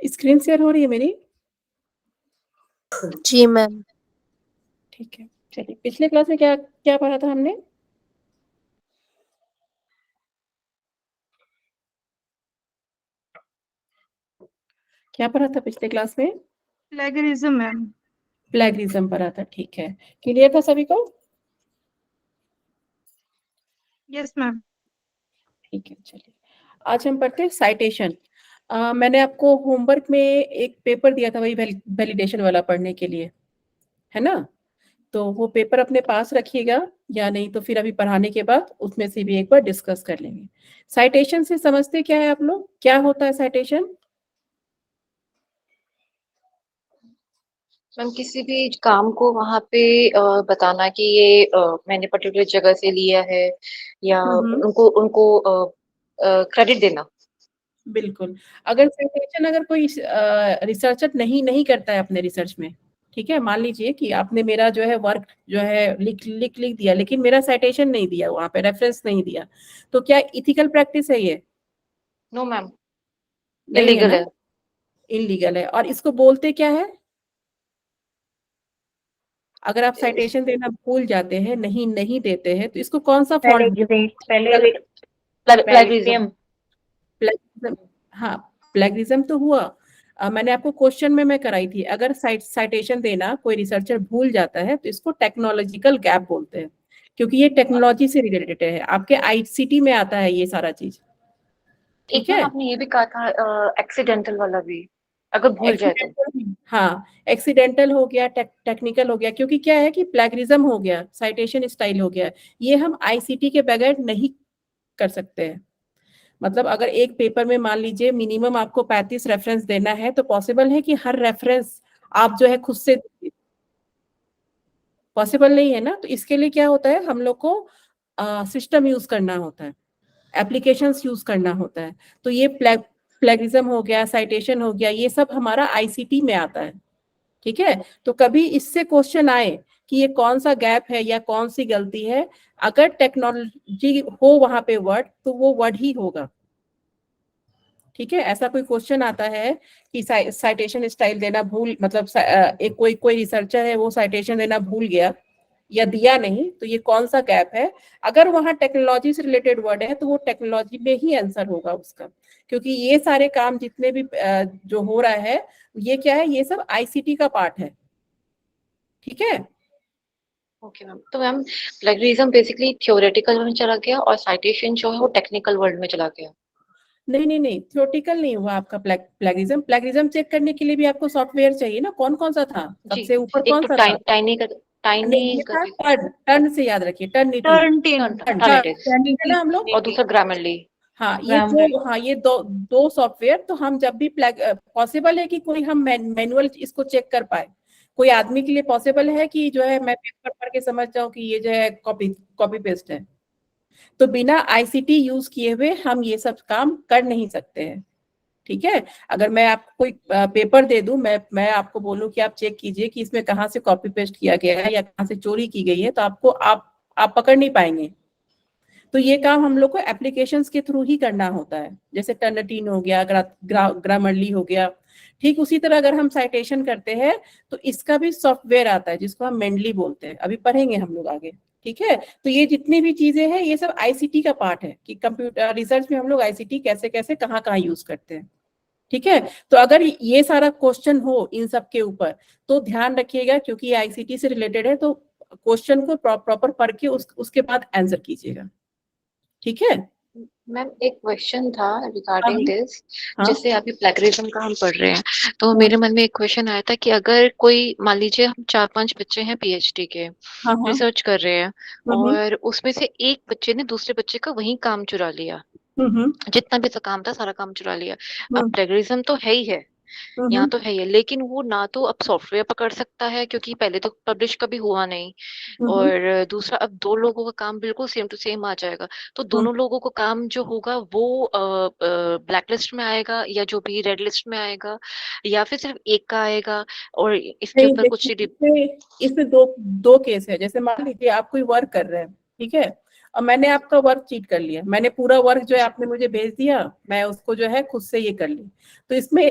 Screen share हो रही है मेरी? जी मैम। ठीक है, चलिए पिछले क्लास में क्या क्या पढ़ा था हमने? क्या पढ़ा था पिछले क्लास में? Plagiarism ma'am. प्लेगरिज्म पढ़ा था, ठीक है। क्लियर था सभी को? Yes ma'am. ठीक है, चलिए आज हम पढ़ते हैं साइटेशन। मैंने आपको होमवर्क में एक पेपर दिया था, वही वैलिडेशन वाला पढ़ने के लिए, है ना? तो वो पेपर अपने पास रखिएगा, या नहीं तो फिर अभी पढ़ाने के बाद उसमें से भी एक बार डिस्कस कर लेंगे। साइटेशन से समझते क्या है आप लोग? क्या होता है साइटेशन? मैम किसी भी काम को वहाँ पे बताना कि ये मैंने पर्टिकुलर जगह से लिया है, या उनको उनको क्रेडिट देना। बिल्कुल। अगर साइटेशन अगर कोई रिसर्चर नहीं करता है अपने रिसर्च में, ठीक है, मान लीजिए कि आपने मेरा जो है वर्क जो है लिख दिया, लेकिन मेरा साइटेशन नहीं दिया, वहां पे रेफरेंस नहीं दिया, तो क्या इथिकल प्रैक्टिस है ये? नो मैम, नहीं है इलीगल ना? है। इलीगल है। और इसको बोलते क्या है? अगर आप साइटेशन देना भूल जाते हैं, नहीं देते हैं, तो इसको कौन सा फॉल्ट? प्लेगरिज्म। प्लेगरिज्म। हाँ, प्लेगरिज्म तो हुआ। मैंने आपको क्वेश्चन में मैं कराई थी, अगर साइटेशन देना कोई रिसर्चर भूल जाता है तो इसको टेक्नोलॉजिकल गैप बोलते हैं, क्योंकि ये टेक्नोलॉजी से रिलेटेड है, आपके आईसीटी में आता है ये सारा चीज। ठीक एक है, मैम आपने ये भी कहा था एक्सीडेंटल वाला भी, अगर भूल जाए तो। एक्सीडेंटल, हाँ, एक्सीडेंटल हो गया, टेक्निकल हो गया, क्योंकि क्या है कि प्लेगरिज्म हो गया, साइटेशन स्टाइल हो गया, ये हम आईसीटी के बगैर नहीं कर सकते हैं। मतलब अगर एक पेपर में मान लीजिए मिनिमम आपको 35 रेफरेंस देना है, तो पॉसिबल है कि हर रेफरेंस आप जो है खुद से, पॉसिबल नहीं है ना। तो इसके लिए क्या होता है, हम लोग को सिस्टम यूज करना होता है, एप्लीकेशंस यूज करना होता है। तो ये प्लेगरिज्म हो गया, साइटेशन हो गया, ये सब हमारा आईसीटी में आता है। ठीक है, तो कभी इससे क्वेश्चन आए कि ये कौन सा गैप है या कौन सी गलती है, अगर टेक्नोलॉजी हो वहां पे वर्ड, तो वो वर्ड ही होगा। ठीक है, ऐसा कोई क्वेश्चन आता है कि साइटेशन स्टाइल देना भूल, मतलब एक कोई रिसर्चर है, वो साइटेशन देना भूल गया या दिया नहीं, तो ये कौन सा गैप है। अगर वहां टेक्नोलॉजी से रिलेटेड वर्ड है, तो वो टेक्नोलॉजी में ही आंसर होगा उसका, क्योंकि ये सारे काम जितने भी जो हो रहा है, ये क्या है, ये सब आईसीटी का पार्ट है। ठीक है, ओके मैम। तो मैम प्लेगरिज्म बेसिकली थ्योरेटिकल में चला गया, और साइटेशन जो है वो टेक्निकल वर्ल्ड में चला गया। नहीं, थ्योरेटिकल नहीं हुआ आपका प्लेगरिज्म। प्लेगरिज्म चेक करने के लिए भी आपको सॉफ्टवेयर चाहिए ना। कौन कौन सा था जी, सबसे ऊपर, एक कौन तो सा था? नहीं, टाइनी ये था टर्न से याद रखिए, टर्निटी, टर्निटी, है ना हम लोग। और दूसरा ग्रामरली। हाँ, ये दो सॉफ्टवेयर। तो हम जब भी पॉसिबल है कि कोई हम मैनुअल इसको चेक कर पाए, कोई आदमी के लिए पॉसिबल है कि जो है मैं पेपर पढ़ के समझ जाऊं कि ये जो है कॉपी पेस्ट है। तो बिना आईसीटी यूज किए हुए हम ये सब काम कर नहीं सकते हैं। ठीक है, अगर मैं आपको कोई पेपर दे दूं, मैं आपको बोलूं कि आप चेक कीजिए कि इसमें कहाँ से कॉपी पेस्ट किया गया है या कहाँ से चोरी की गई है, तो आप पकड़ नहीं पाएंगे। तो ये काम हम लोग को एप्लीकेशंस के थ्रू ही करना होता है, जैसे टर्निटिन हो गया, ग्रामरली हो गया। ठीक उसी तरह अगर हम साइटेशन करते हैं तो इसका भी सॉफ्टवेयर आता है जिसको हम मेंडली बोलते हैं, अभी पढ़ेंगे हम लोग आगे। ठीक है, तो ये जितनी भी चीजें हैं ये सब आईसीटी का पार्ट है कि कंप्यूटर रिसर्च में हम लोग आईसीटी कैसे कैसे कहाँ कहाँ यूज करते हैं। ठीक है, तो अगर ये सारा क्वेश्चन हो इन सब के ऊपर तो ध्यान रखिएगा, क्योंकि ये आईसीटी से रिलेटेड है, तो क्वेश्चन को प्रॉपर पढ़ के उसके बाद आंसर कीजिएगा। ठीक है मैम एक क्वेश्चन था हाँ रिगार्डिंग दिस। हाँ जैसे अभी प्लेगरिज्म का हम पढ़ रहे हैं, तो हाँ मेरे मन में एक क्वेश्चन आया था कि अगर कोई, मान लीजिए हम 4-5 बच्चे हैं पीएचडी के, हाँ हाँ रिसर्च कर रहे हैं, हम्म और उसमें से एक बच्चे ने दूसरे बच्चे का वही काम चुरा लिया, हम्म जितना भी काम था सारा काम चुरा लिया। अब हम्म प्लेगरिज्म तो है ही है, यहाँ हम्म तो है ही है, लेकिन वो ना तो अब सॉफ्टवेयर पकड़ सकता है क्योंकि पहले तो पब्लिश कभी हुआ नहीं, हम्म और दूसरा अब दो लोगों का काम बिल्कुल सेम टू सेम आ जाएगा, तो हम्म, दोनों लोगों को काम जो होगा वो ब्लैक लिस्ट में आएगा या जो भी रेड लिस्ट में आएगा, या फिर सिर्फ एक का आएगा, और इसके नहीं ऊपर कुछ देखिए, इसमें दो दो केस है। जैसे मान लीजिए आप कोई वर्क कर रहे हैं, ठीक है, और मैंने आपका वर्क चीट कर लिया, मैंने पूरा वर्क जो है आपने मुझे भेज दिया, मैं उसको जो है खुद से ये कर ली। तो इसमें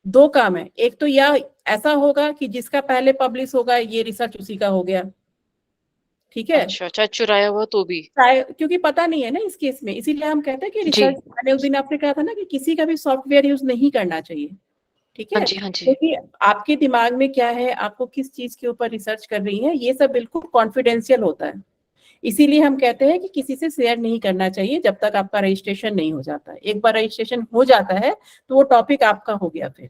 दो काम है, एक तो या ऐसा होगा कि जिसका पहले पब्लिश होगा ये रिसर्च उसी का हो गया। ठीक है, अच्छा, चाहे चुराया हुआ तो भी। क्योंकि पता नहीं है ना इस केस में, इसीलिए हम कहते हैं कि जी, रिसर्च, मैंने उस दिन आपने कहा था ना कि किसी का भी सॉफ्टवेयर यूज नहीं करना चाहिए। ठीक हाँ है, जी, हाँ जी। क्योंकि आपके दिमाग में क्या है, आपको किस चीज के ऊपर रिसर्च कर रही है, ये सब बिल्कुल कॉन्फिडेंशियल होता है। इसीलिए हम कहते हैं कि किसी से शेयर नहीं करना चाहिए जब तक आपका रजिस्ट्रेशन नहीं हो जाता है। एक बार रजिस्ट्रेशन हो जाता है तो वो टॉपिक आपका हो गया फिर।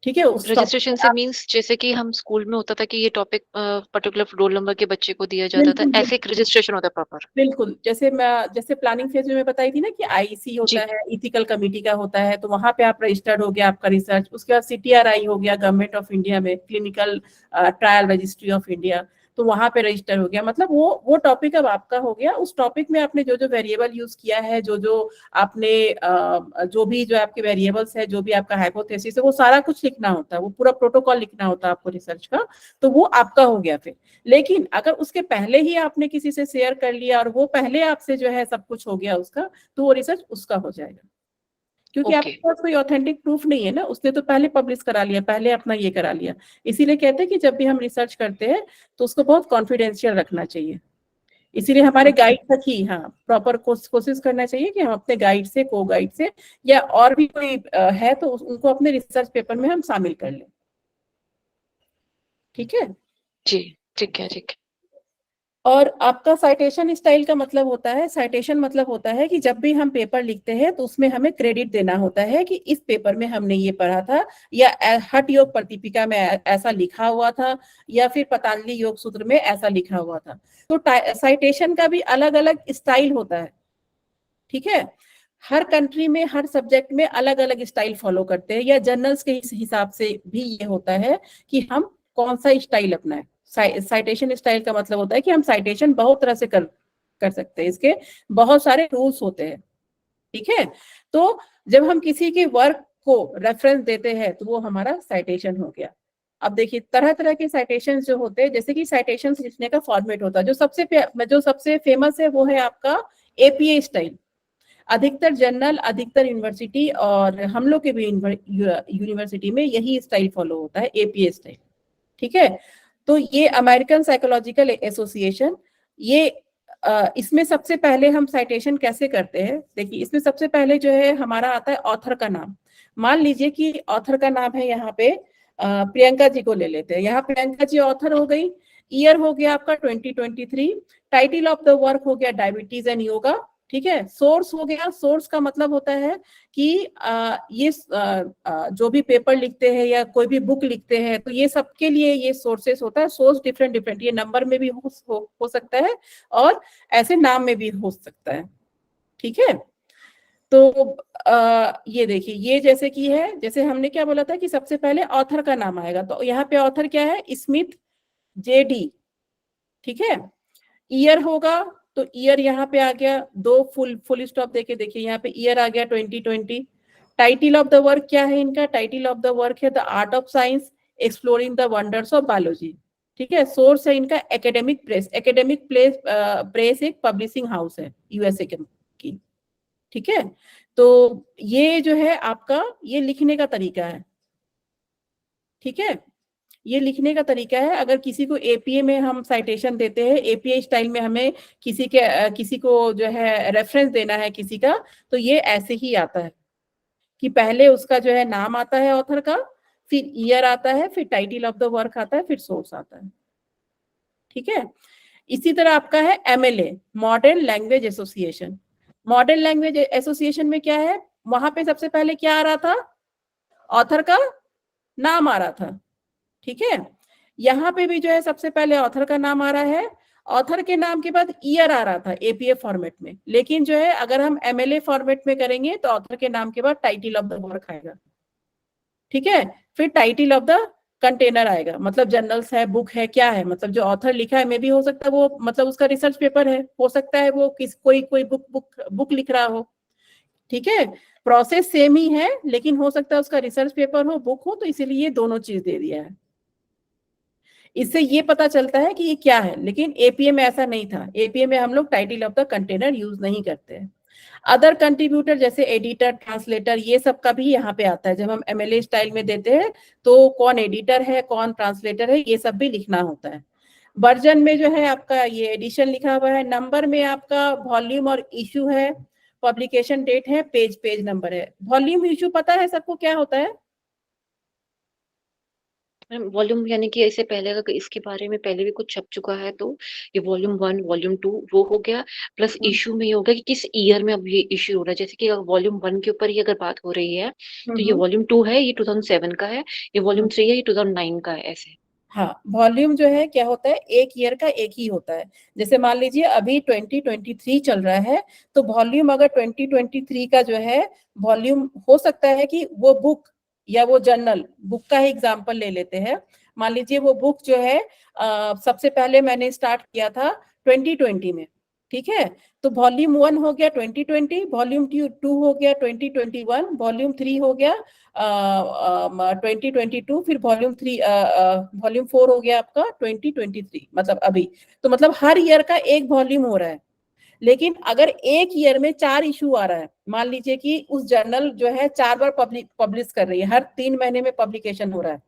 ठीक है, उस टॉपिक रजिस्ट्रेशन पे से आप मींस जैसे कि हम स्कूल में होता था कि ये टॉपिक पर्टिकुलर रोल नंबर के बच्चे को दिया जाता था, बिल्कुल ऐसे एक रजिस्ट्रेशन होता है प्रॉपर। बिल्कुल, जैसे प्लानिंग फेज में मैं बताई थी ना कि आईसी होता जी, है, इथिकल कमिटी का होता है, तो वहां पे आप रजिस्टर्ड हो गया आपका रिसर्च। उसके बाद सीटीआरआई हो गया, गवर्नमेंट ऑफ इंडिया में clinical trial registry of India, तो वहां पे रजिस्टर हो गया। मतलब वो टॉपिक अब आपका हो गया। उस टॉपिक में आपने जो जो वेरिएबल यूज किया है, जो जो आपने जो भी जो आपके वेरिएबल्स है, जो भी आपका हाइपोथेसिस है, वो सारा कुछ लिखना होता है, वो पूरा प्रोटोकॉल लिखना होता है आपको रिसर्च का, तो वो आपका हो गया फिर। लेकिन अगर उसके पहले ही आपने किसी से शेयर कर लिया और वो पहले आपसे जो है सब कुछ हो गया उसका, तो वो रिसर्च उसका हो जाएगा, क्योंकि ओके, आपके पास कोई ऑथेंटिक प्रूफ नहीं है ना, उसने तो पहले पब्लिश करा लिया, पहले अपना ये करा लिया। इसीलिए कहते हैं कि जब भी हम रिसर्च करते हैं तो उसको बहुत कॉन्फिडेंशियल रखना चाहिए। इसीलिए हमारे ओके। गाइड तक ही, हाँ, प्रॉपर कोशिश करना चाहिए कि हम अपने गाइड से, को गाइड से, या और भी कोई है तो उनको अपने रिसर्च पेपर में हम शामिल कर लें। ठीक है, जी, ठीक है, ठीक है। और आपका साइटेशन स्टाइल का मतलब होता है, साइटेशन मतलब होता है कि जब भी हम पेपर लिखते हैं तो उसमें हमें क्रेडिट देना होता है कि इस पेपर में हमने ये पढ़ा था, या हठ योग प्रतिपिका में ऐसा लिखा हुआ था, या फिर पतंजलि योग सूत्र में ऐसा लिखा हुआ था। तो साइटेशन का भी अलग अलग स्टाइल होता है। ठीक है, हर कंट्री में हर सब्जेक्ट में अलग अलग स्टाइल फॉलो करते हैं, या जर्नल्स के हिसाब से भी ये होता है कि हम कौन सा स्टाइल अपनाएं। साइटेशन स्टाइल का मतलब होता है कि हम साइटेशन बहुत तरह से कर सकते हैं, इसके बहुत सारे रूल्स होते हैं। ठीक है, तो जब हम किसी के वर्क को रेफरेंस देते हैं तो वो हमारा साइटेशन हो गया। अब देखिए, तरह तरह के साइटेशन जो होते हैं, जैसे कि साइटेशन लिखने का फॉर्मेट होता है, जो सबसे फेमस है वो है आपका एपीए स्टाइल। अधिकतर जर्नल, अधिकतर यूनिवर्सिटी, और हम लोग के भी यूनिवर्सिटी में यही स्टाइल फॉलो होता है, एपीए स्टाइल। ठीक है, तो ये अमेरिकन साइकोलॉजिकल एसोसिएशन, ये इसमें सबसे पहले हम साइटेशन कैसे करते हैं, देखिए इसमें सबसे पहले जो है हमारा आता है ऑथर का नाम। मान लीजिए कि ऑथर का नाम है यहाँ पे प्रियंका जी को ले लेते हैं, यहाँ प्रियंका जी ऑथर हो गई। ईयर हो गया आपका 2023। टाइटल ऑफ द वर्क हो गया डायबिटीज एंड योगा। ठीक है, सोर्स हो गया, सोर्स का मतलब होता है कि ये जो भी पेपर लिखते हैं या कोई भी बुक लिखते हैं तो ये सबके लिए ये सोर्सेस होता है। सोर्स डिफरेंट डिफरेंट, ये नंबर में भी हो सकता है और ऐसे नाम में भी हो सकता है। ठीक है, तो ये देखिए, ये जैसे कि है, जैसे हमने क्या बोला था कि सबसे पहले ऑथर का नाम आएगा, तो यहाँ पे ऑथर क्या है, स्मिथ जेडी। ठीक है, ईयर होगा तो ईयर यहाँ पे आ गया, दो फुल स्टॉप देके देखिए यहाँ पे ईयर आ गया 2020। टाइटल ऑफ द वर्क क्या है इनका, टाइटल ऑफ द वर्क है the art of science exploring the wonders of biology. ठीक है। सोर्स है इनका एकेडमिक प्रेस। एकेडमिक प्रेस एक पब्लिशिंग हाउस है यूएसए की, ठीक है। तो ये जो है आपका ये लिखने का तरीका है, ठीक है। ये लिखने का तरीका है। अगर किसी को एपीए में हम साइटेशन देते हैं, एपीए स्टाइल में हमें किसी को जो है रेफरेंस देना है किसी का, तो ये ऐसे ही आता है कि पहले उसका जो है नाम आता है ऑथर का, फिर ईयर आता है, फिर टाइटल ऑफ द वर्क आता है, फिर सोर्स आता है, ठीक है। इसी तरह आपका है MLA, modern language association. Modern language association में क्या है, वहां पे सबसे पहले क्या आ रहा था, ऑथर का नाम आ रहा था, ठीक है। यहाँ पे भी जो है सबसे पहले ऑथर का नाम आ रहा है, ऑथर के नाम के बाद ईयर आ रहा था एपीए फॉर्मेट में। लेकिन जो है अगर हम एमएलए फॉर्मेट में करेंगे तो ऑथर के नाम के बाद टाइटल ऑफ द वर्क आएगा, ठीक है। फिर टाइटल ऑफ द कंटेनर आएगा, मतलब जर्नल्स है, बुक है, क्या है, मतलब जो ऑथर लिखा है, मे भी हो सकता है वो मतलब उसका रिसर्च पेपर है, हो सकता है वो कोई बुक लिख रहा हो, ठीक है। प्रोसेस सेम ही है, लेकिन हो सकता है उसका रिसर्च पेपर हो, बुक हो, तो इसीलिए ये दोनों चीज दे दिया है। इससे ये पता चलता है कि ये क्या है, लेकिन एपीए में ऐसा नहीं था। एपीए में हम लोग title of the container use नहीं करते हैं। अदर कंट्रीब्यूटर जैसे एडिटर, ट्रांसलेटर, ये सब का भी यहाँ पे आता है। जब हम एमएलए स्टाइल में देते हैं तो कौन एडिटर है, कौन ट्रांसलेटर है, ये सब भी लिखना होता है। वर्जन में जो है आपका ये एडिशन लिखा हुआ है। नंबर में आपका वॉल्यूम और इशू है, पब्लिकेशन डेट है, पेज नंबर है। वॉल्यूम इशू पता है सबको क्या होता है? वॉल्यूम यानी कि इससे पहले अगर इसके बारे में पहले भी कुछ छप चुका है तो ये वॉल्यूम 1 वॉल्यूम 2 वो हो गया, प्लस इशू में ये हो गया कि किस ईयर में अब ये इशू हो रहा है। जैसे कि अगर वॉल्यूम 1 के ऊपर ही अगर बात हो रही है तो ये वॉल्यूम 2 है, ये 2007 का है, ये वॉल्यूम 3 है, ये 2009 का है, ऐसे। हाँ, वॉल्यूम जो है क्या होता है, एक ईयर का एक ही होता है। जैसे मान लीजिए अभी 2023 चल रहा है, तो वॉल्यूम अगर 2023 का जो है वॉल्यूम, हो सकता है कि वो बुक या वो जर्नल, बुक का ही एग्जांपल ले लेते हैं। मान लीजिए वो बुक जो है सबसे पहले मैंने स्टार्ट किया था 2020 में, ठीक है। तो वॉल्यूम 1 हो गया 2020, वॉल्यूम 2 हो गया 2021, वॉल्यूम 3 हो गया 2022, फिर वॉल्यूम 4 हो गया आपका 2023, मतलब अभी। तो मतलब हर ईयर का एक वॉल्यूम हो रहा है। लेकिन अगर एक ईयर में 4 इशू आ रहा है, मान लीजिए कि उस जर्नल जो है 4 बार पब्लिश कर रही है, हर 3 महीने में पब्लिकेशन हो रहा है,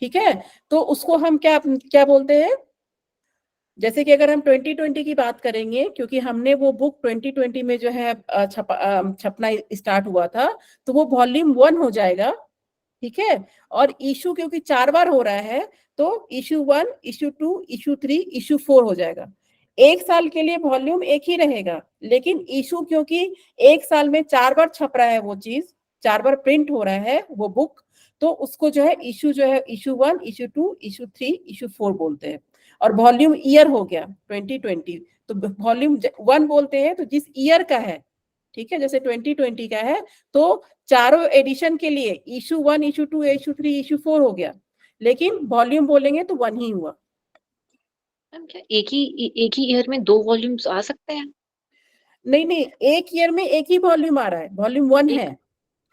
ठीक है। तो उसको हम क्या क्या बोलते हैं, जैसे कि अगर हम 2020 की बात करेंगे, क्योंकि हमने वो बुक 2020 में जो है छपना स्टार्ट हुआ था, तो वो वॉल्यूम 1 हो जाएगा, ठीक है। और इशू क्योंकि 4 बार हो रहा है, तो इशू 1, इशू 2, इशू 3, इशू 4 हो जाएगा। एक साल के लिए वॉल्यूम एक ही रहेगा, लेकिन इशू क्योंकि एक साल में 4 बार छप रहा है, वो चीज 4 बार प्रिंट हो रहा है वो बुक, तो उसको जो है इशू 1, इशू 2, इशू 3, इशू 4 बोलते हैं। और वॉल्यूम ईयर हो गया 2020, तो वॉल्यूम 1 बोलते हैं तो जिस ईयर का है, ठीक है। जैसे 2020 का है तो चारों एडिशन के लिए इशू 1, इशू 2, इशू 3, इशू 4 हो गया, लेकिन वॉल्यूम बोलेंगे तो 1 ही हुआ। मैम क्या एक ही ईयर में 2 वॉल्यूम्स आ सकते हैं? नहीं नहीं, एक ईयर में एक ही वॉल्यूम आ रहा है, वॉल्यूम 1 है।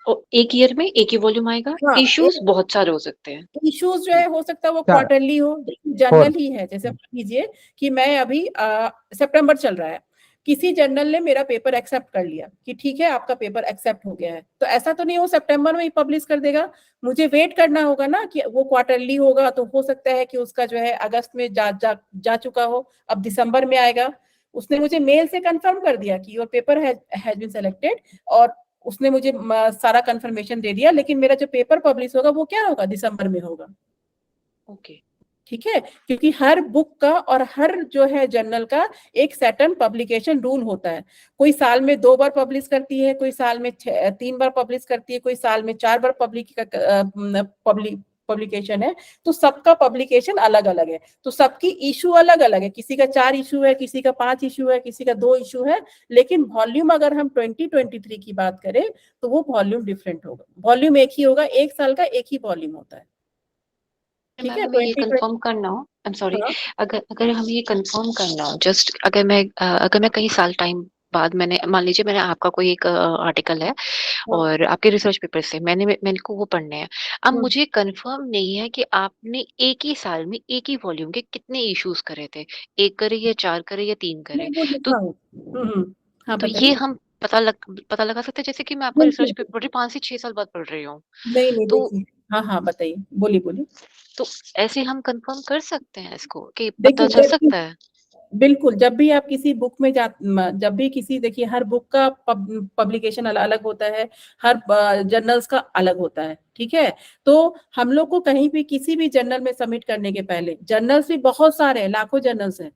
एक ईयर में एक ही वॉल्यूम आएगा? हाँ, इश्यूज बहुत सारे हो सकते हैं। इश्यूज जो है हो सकता है वो क्या क्वार्टरली हो, जर्नल ही है। जैसे मान लीजिए कि मैं अभी सितंबर चल रहा है, किसी जर्नल ने मेरा पेपर एक्सेप्ट कर लिया कि ठीक है आपका पेपर एक्सेप्ट हो गया है, तो ऐसा तो नहीं वो सितंबर में ही पब्लिश कर देगा। मुझे वेट करना होगा ना कि वो क्वार्टरली होगा, तो हो सकता है कि उसका जो है अगस्त में जा चुका हो, अब दिसंबर में आएगा। उसने मुझे मेल से कंफर्म कर दिया कि your paper has been selected, और उसने मुझे सारा कंफर्मेशन दे दिया, लेकिन मेरा जो पेपर पब्लिश होगा वो क्या होगा, दिसंबर में होगा। ओके, ठीक है, क्योंकि हर बुक का और हर जो है जर्नल का एक सर्टेन पब्लिकेशन रूल होता है। कोई साल में 2 बार पब्लिश करती है, कोई साल में 3 बार पब्लिश करती है, कोई साल में 4 बार पब्लिकेशन है। तो सबका पब्लिकेशन अलग अलग है, तो सबकी इशू अलग अलग है। किसी का 4 इशू है, किसी का 5 इशू है, किसी का 2 इशू है। लेकिन वॉल्यूम अगर हम 2023 की बात करें तो वो वॉल्यूम डिफरेंट होगा, वॉल्यूम एक ही होगा, एक साल का एक ही वॉल्यूम होता है, ठीक है। मैम हमें ये 2020, कंफर्म करना हो, आई एम सॉरी, हाँ अगर अगर हमें ये कंफर्म करना हो, जस्ट अगर मैं कहीं साल टाइम बाद मैंने मान लीजिए मैंने आपका कोई एक आर्टिकल है हाँ, और आपके रिसर्च पेपर से मैंने को वो पढ़ने हैं। अब हाँ, मुझे कंफर्म नहीं है कि आपने एक ही साल में एक ही वॉल्यूम के कितने इश्यूज करे थे, 1 करे या 4 करे या 3 करे। नहीं वो तो लिखा हो। हाँ तो ये बताइए। हम पता लगा सकते हैं, जैसे कि मैं आपका बिल्कुल रिसर्च पेपर पढ़ रही 5 से 6 साल बाद पढ़ रही हूँ। नहीं नहीं तो देखिए। हाँ हाँ बताइए, बोलिए बोलिए। तो ऐसे हम कंफर्म कर सकते हैं इसको कि पता देखिए चल सकता है? बिल्कुल जब भी आप किसी बुक में जब भी किसी, देखिए हर बुक का पब्लिकेशन अलग होता है, हर जर्नल्स का अलग होता है, ठीक है। तो हम लोग को कहीं भी किसी भी जर्नल में सबमिट करने के पहले, जर्नल्स भी बहुत सारे हैं, लाखों जर्नल्स हैं,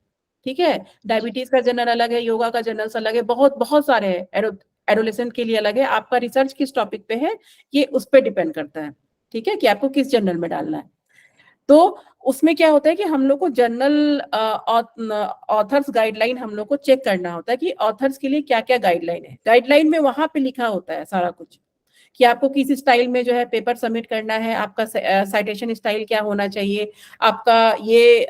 ठीक है। डायबिटीज का जर्नल अलग है, योगा का जर्नल्स अलग है, बहुत बहुत सारे हैं। एडोलेसेंट के लिए अलग है। आपका रिसर्च किस टॉपिक पे है ये उस पर डिपेंड करता है, ठीक है, कि आपको किस जर्नल में डालना है। तो उसमें क्या होता है कि हम लोग को जर्नल ऑथर्स गाइडलाइन हम लोग को चेक करना होता है कि ऑथर्स के लिए क्या क्या गाइडलाइन है। गाइडलाइन में वहां पे लिखा होता है सारा कुछ कि आपको किस स्टाइल में जो है पेपर सबमिट करना है, आपका साइटेशन स्टाइल क्या होना चाहिए, आपका ये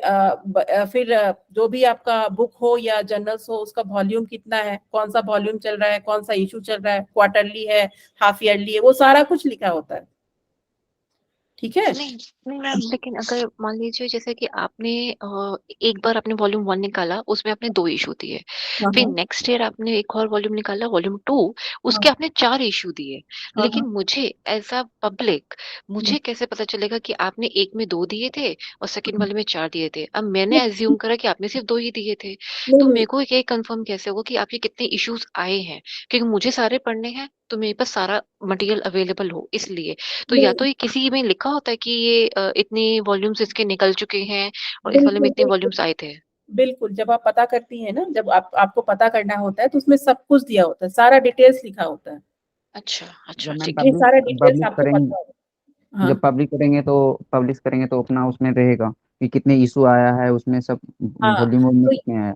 फिर जो भी आपका बुक हो या जर्नल्स हो उसका वॉल्यूम कितना है, कौन सा वॉल्यूम चल रहा है, कौन सा इशू चल रहा है, क्वार्टरली है, हाफ ईयरली है, वो सारा कुछ लिखा होता है, ठीक है। नहीं नहीं मैम, लेकिन अगर मान लीजिए जैसे कि आपने एक बार आपने वॉल्यूम 1 निकाला, उसमें आपने 2 इशू दिए, हाँ फिर हाँ नेक्स्ट ईयर आपने एक और वॉल्यूम निकाला वॉल्यूम 2, हाँ उसके आपने 4 इशू दिए। हाँ हाँ लेकिन मुझे एज अ पब्लिक हाँ, मुझे कैसे पता चलेगा कि आपने एक में 2 दिए थे और सेकंड हाँ। वाले में 4 दिए थे? अब मैंने नहीं एज्यूम करा कि आपने सिर्फ 2 ही दिए थे। नहीं तो नहीं मेरे को ये कंफर्म कैसे होगा कि आपके कितने इश्यूज आए हैं? क्योंकि मुझे सारे पढ़ने हैं, तो मेरे पास सारा मटेरियल अवेलेबल हो इसलिए। तो या नहीं, तो ये किसी में लिखा होता है कि ये इतने वॉल्यूम्स इसके निकल चुके हैं और इस वाले में बिल्कुल इतने बिल्कुल वॉल्यूम्स आए थे। बिल्कुल जब आप पता करती हैं ना, जब आपको पता करना होता है तो उसमें सब कुछ दिया होता है, सारा डिटेल्स लिखा होता है। अच्छा अच्छा, जब मैम ठीक ये है। पब्लिक सारा डिटेल्स पब्लिश आपको करेंगे, पता होगा। हाँ जब पब्लिश करेंगे तो अपना उसमें रहेगा कि कितने इशू आया है, उसमें सब हाँ वॉल्यूम में तो कितने आया है।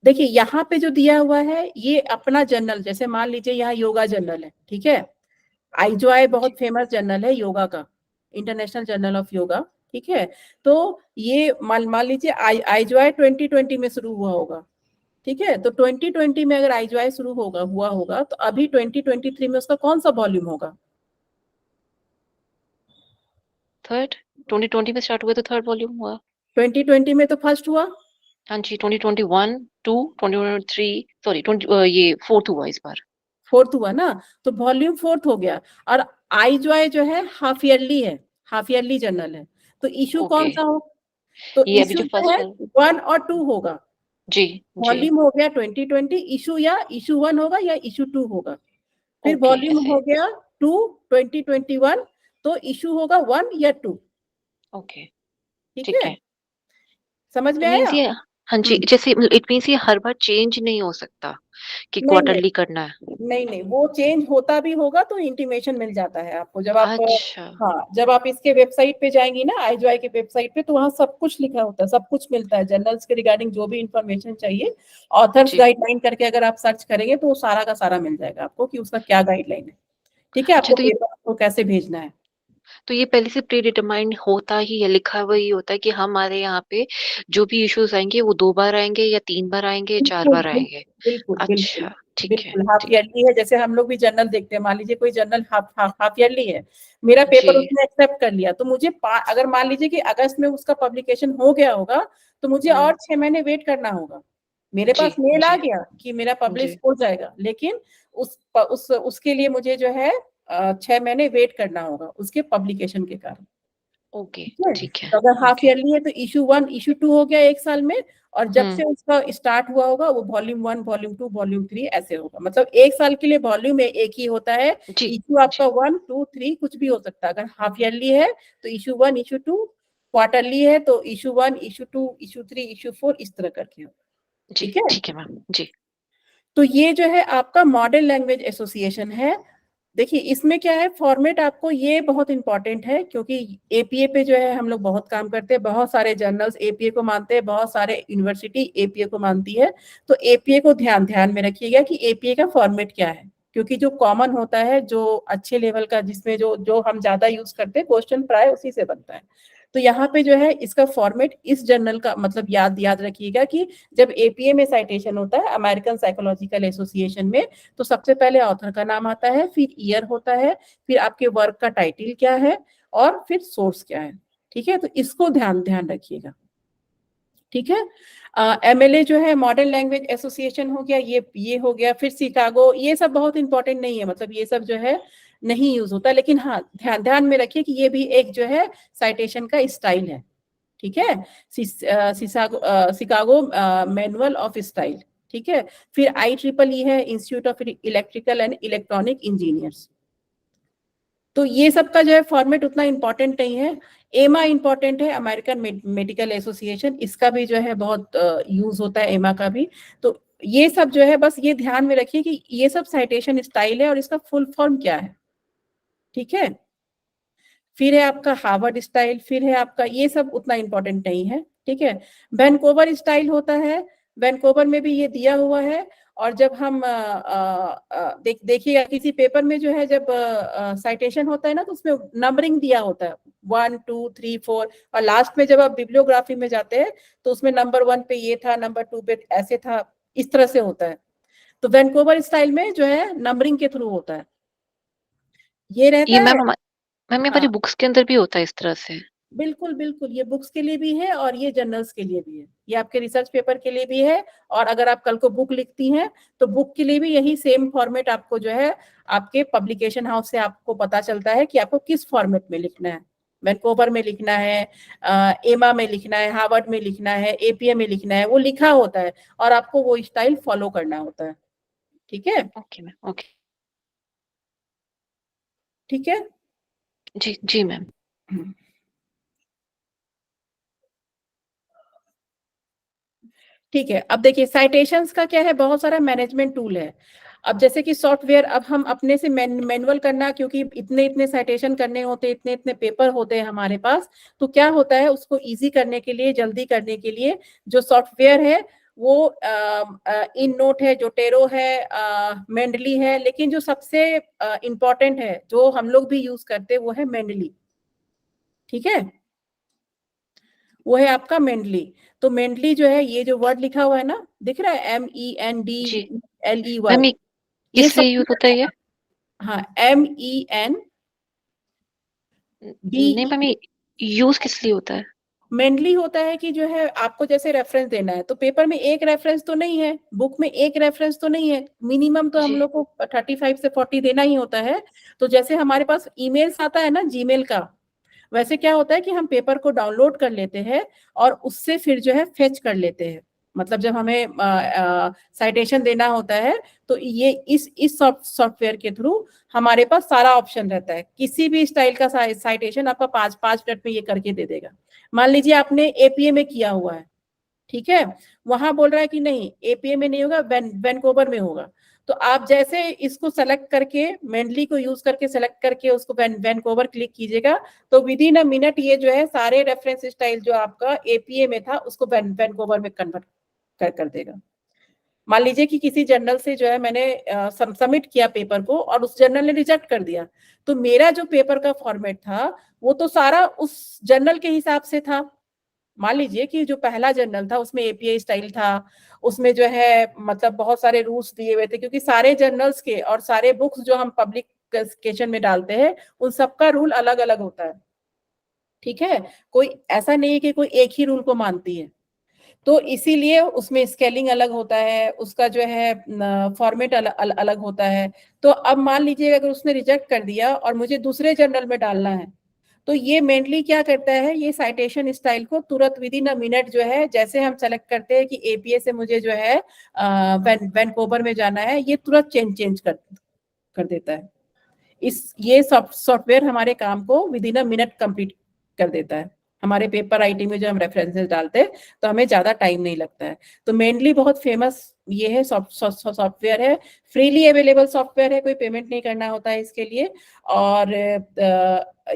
देखिए यहाँ पे जो दिया हुआ है ये अपना जर्नल, जैसे मान लीजिए यहाँ योगा जर्नल है, ठीक है। आईजोआई बहुत फेमस जर्नल है योगा का, इंटरनेशनल जर्नल ऑफ योगा, ठीक है। तो ये मान लीजिए आईजोआई 2020 में शुरू हुआ होगा, ठीक है। तो 2020 में अगर आईजोआई शुरू हुआ होगा तो अभी 2023 में उसका कौन सा वॉल्यूम होगा? थर्ड 2020 में स्टार्ट हुआ तो थर्ड वॉल्यूम हुआ। 2020 में तो फर्स्ट हुआ, हाँ जी, 2021 टू 2023, सॉरी 20 ये फोर्थ हुआ इस बार। फोर्थ हुआ ना, तो वॉल्यूम फोर्थ हो गया। और आईजोआई जो है हाफ ईयरली है, हाफ ईयरली जर्नल है। तो इशू ओके, कौन सा हो? तो ये अभी इशू जो जो फर्स्ट है वाला। 1 और 2 होगा। जी जी। वॉल्यूम हो गया 2020, इशू या इशू 1 होगा या इशू 2 होगा। फिर ओके, वॉल्यूम ऐसे। हो गया 2 2021, तो इशू होगा 1 या 2, ओके, ठीक ठीक है। है। समझ तो में आया? मीन्स ये, हाँ जी, हम्म। जैसे इट मीन्स ये हर बार चेंज नहीं हो सकता कि नहीं नहीं क्वार्टरली करना है। नहीं नहीं वो चेंज होता भी होगा तो इंटीमेशन मिल जाता है आपको, जब आप अच्छा। हाँ जब आप इसके वेबसाइट पे जाएंगी ना, आईजोआई के वेबसाइट पे, तो वहाँ सब कुछ लिखा होता है, सब कुछ मिलता है जर्नल्स के रिगार्डिंग जो भी इंफॉर्मेशन चाहिए। ऑथर्स जी। गाइडलाइन करके अगर आप सर्च करेंगे तो वो सारा का सारा मिल जाएगा आपको कि उसका क्या गाइडलाइन है, ठीक है। अच्छा, आपको पेपर को कैसे भेजना है। तो ये पहले से प्री डिटरमाइंड होता ही है, लिखा हुआ ही होता है कि हमारे यहाँ पे जो भी इश्यूज आएंगे वो 2 बार आएंगे या 3 बार आएंगे या 4 बिल्कुल बार बिल्कुल आएंगे। बिल्कुल बिल्कुल अच्छा, ठीक है, बिल्कुल हाफ ठीक ईयरली है। जैसे हम लोग भी जर्नल देखते हैं, मान लीजिए कोई जर्नल हाफ ईयरली है, मेरा है। पेपर जी। उसने एक्सेप्ट कर लिया, तो मुझे अगर मान लीजिए कि अगस्त में उसका पब्लिकेशन हो गया होगा तो मुझे हुँ, और 6 महीने वेट करना होगा। मेरे जी, पास मेल आ जी, गया कि मेरा पब्लिश जी। हो जाएगा, लेकिन उसके लिए मुझे जो है 6 महीने वेट करना होगा उसके पब्लिकेशन के कारण, ओके, ठीक है। ठीक है, तो अगर हाफ ओके। ईयरली है तो इशू 1 इशू 2 हो गया एक साल में, और जब हुँ, से उसका स्टार्ट हुआ होगा वो वॉल्यूम 1 वॉल्यूम 2 वॉल्यूम 3 ऐसे होगा। मतलब एक साल के लिए वॉल्यूम एक ही होता है। जी, इशू जी, आपका 1 2 3 कुछ भी हो सकता है। अगर हाफ ईयरली है तो इशू 1 इशू 2, क्वार्टरली है तो इशू 1 इशू 2 इशू 3 इशू 4 इस तरह करके होगा, जी, ठीक है। ठीक है मैम, जी। तो ये जो है आपका मॉडर्न लैंग्वेज एसोसिएशन है। देखिए इसमें क्या है, फॉर्मेट आपको ये बहुत इंपॉर्टेंट है, क्योंकि एपीए पे जो है हम लोग बहुत काम करते हैं, बहुत सारे जर्नल्स एपीए को मानते हैं, बहुत सारे यूनिवर्सिटी एपीए को मानती है। तो एपीए को ध्यान ध्यान में रखिएगा कि एपीए का फॉर्मेट क्या है, क्योंकि जो कॉमन होता है, जो अच्छे लेवल का, जिसमें जो जो हम ज्यादा यूज करते हैं, क्वेश्चन प्राय उसी से बनता है। तो यहाँ पे जो है इसका फॉर्मेट इस जर्नल का मतलब याद रखिएगा कि जब एपीए में साइटेशन होता है अमेरिकन साइकोलॉजिकल एसोसिएशन में, तो सबसे पहले ऑथर का नाम आता है, फिर ईयर होता है, फिर आपके वर्क का टाइटल क्या है और फिर सोर्स क्या है। ठीक है, तो इसको ध्यान रखिएगा। ठीक है, एमएलए जो है मॉडर्न लैंग्वेज एसोसिएशन हो गया, ये हो गया, फिर शिकागो, ये सब बहुत इंपॉर्टेंट नहीं है, मतलब ये सब जो है नहीं यूज होता, लेकिन हाँ ध्यान में रखिए कि ये भी एक जो है साइटेशन का स्टाइल है। ठीक है, शिकागो मैनुअल ऑफ स्टाइल। ठीक है, फिर IEEE है, institute of electrical and electronic engineers. तो ये सब का जो है फॉर्मेट उतना इंपॉर्टेंट नहीं है। एमा इंपॉर्टेंट है, अमेरिकन मेडिकल एसोसिएशन, इसका भी जो है बहुत यूज होता है एमा का भी। तो ये सब जो है बस ये ध्यान में रखिए कि ये सब साइटेशन स्टाइल है और इसका फुल फॉर्म क्या है। ठीक है, फिर है आपका हार्वर्ड स्टाइल, फिर है आपका, ये सब उतना इंपॉर्टेंट नहीं है। ठीक है, वैनकूवर स्टाइल होता है, वैनकूवर में भी ये दिया हुआ है। और जब हम देखिएगा किसी पेपर में जो है जब साइटेशन होता है ना, तो उसमें नंबरिंग दिया होता है 1 2 3 4, और लास्ट में जब आप बिब्लियोग्राफी में जाते हैं तो उसमें नंबर 1 पे ये था, नंबर 2 पे ऐसे था, इस तरह से होता है। तो वैनकूवर स्टाइल में जो है नंबरिंग के थ्रू होता है, ये रहता ये है। मैम ये हमारी हाँ बुक्स के अंदर भी होता है इस तरह से। बिल्कुल बिल्कुल, ये बुक्स के लिए भी है और ये जर्नल्स के लिए भी है, ये आपके रिसर्च पेपर के लिए भी है। और अगर आप कल को बुक लिखती हैं तो बुक के लिए भी यही सेम फॉर्मेट आपको जो है आपके पब्लिकेशन हाउस से आपको पता चलता है कि आपको किस फॉर्मेट में लिखना है। वैनकूवर में लिखना है, एमा में लिखना है, हार्वर्ड में लिखना है, एपीए में लिखना है, वो लिखा होता है और आपको वो स्टाइल फॉलो करना होता है। ठीक है, ओके मैम, ओके। ठीक है। जी जी मैम। ठीक है, अब देखिए साइटेशंस का क्या है, बहुत सारा मैनेजमेंट टूल है। अब जैसे कि सॉफ्टवेयर, अब हम अपने से मैनुअल करना, क्योंकि इतने साइटेशन करने होते, इतने पेपर होते हैं हमारे पास, तो क्या होता है उसको इजी करने के लिए, जल्दी करने के लिए जो सॉफ्टवेयर है वो इन नोट है, जोटेरो है, मेंडली है, लेकिन जो सबसे इम्पोर्टेंट है जो हम लोग भी यूज करते हैं वो है मेंडली। ठीक है, वो है आपका मेंडली। तो मेंडली जो है, ये जो वर्ड लिखा हुआ है ना, दिख रहा है जी MENDLEY, मैम, ये ये किस लिए यूज होता है सब। ये? हाँ, MENDE। नहीं मैम, ये यूज किस लिए होता है? मेनली होता है कि जो है आपको जैसे रेफरेंस देना है, तो पेपर में एक रेफरेंस तो नहीं है, बुक में एक रेफरेंस तो नहीं है, मिनिमम तो हम जी लोग को 35 से 40 देना ही होता है। तो जैसे हमारे पास ईमेल्स आता है ना जीमेल का, वैसे क्या होता है कि हम पेपर को डाउनलोड कर लेते हैं और उससे फिर जो है फेच कर लेते हैं। मतलब जब हमें साइटेशन देना होता है तो ये इस सॉफ्टवेयर के थ्रू हमारे पास सारा ऑप्शन रहता है, किसी भी स्टाइल का साइटेशन आपका 5 मिनट में ये करके दे देगा। मान लीजिए आपने एपीए में किया हुआ है, ठीक है, वहां बोल रहा है कि नहीं एपीए में नहीं होगा, वैनकूवर में होगा, तो आप जैसे इसको सेलेक्ट करके, मेंडली को यूज करके सेलेक्ट करके उसको वैनकूवर क्लिक कीजिएगा, तो विद इन अ मिनट ये जो है सारे रेफरेंस स्टाइल जो आपका एपीए में था उसको वैनकूवर में कन्वर्ट कर देगा। मान लीजिए कि किसी जर्नल से जो है मैंने सबमिट किया पेपर को और उस जर्नल ने रिजेक्ट कर दिया, तो मेरा जो पेपर का फॉर्मेट था वो तो सारा उस जर्नल के हिसाब से था। मान लीजिए कि जो पहला जर्नल था उसमें एपीआई स्टाइल था, उसमें जो है मतलब बहुत सारे रूल्स दिए हुए थे, क्योंकि सारे जर्नल्स के और सारे बुक्स जो हम पब्लिकेशन में डालते हैं उन सबका रूल अलग अलग होता है। ठीक है, कोई ऐसा नहीं है कि कोई एक ही रूल को मानती है, तो इसीलिए उसमें स्केलिंग अलग होता है, उसका जो है फॉर्मेट अलग होता है। तो अब मान लीजिए अगर उसने रिजेक्ट कर दिया और मुझे दूसरे जर्नल में डालना है, तो ये मेनली क्या करता है, ये साइटेशन स्टाइल को तुरंत विद इन अ मिनट जो है, जैसे हम सेलेक्ट करते हैं कि एपीए से मुझे जो है वैनकूवर में जाना है, ये तुरंत चेंज कर देता है। ये सॉफ्टवेयर हमारे काम को with in a minute complete कर देता है। हमारे पेपर राइटिंग में जो हम रेफरेंसेस डालते हैं तो हमें ज्यादा टाइम नहीं लगता है। तो मेनली बहुत फेमस ये है सॉफ्टवेयर है, फ्रीली अवेलेबल सॉफ्टवेयर है, कोई पेमेंट नहीं करना होता है इसके लिए। और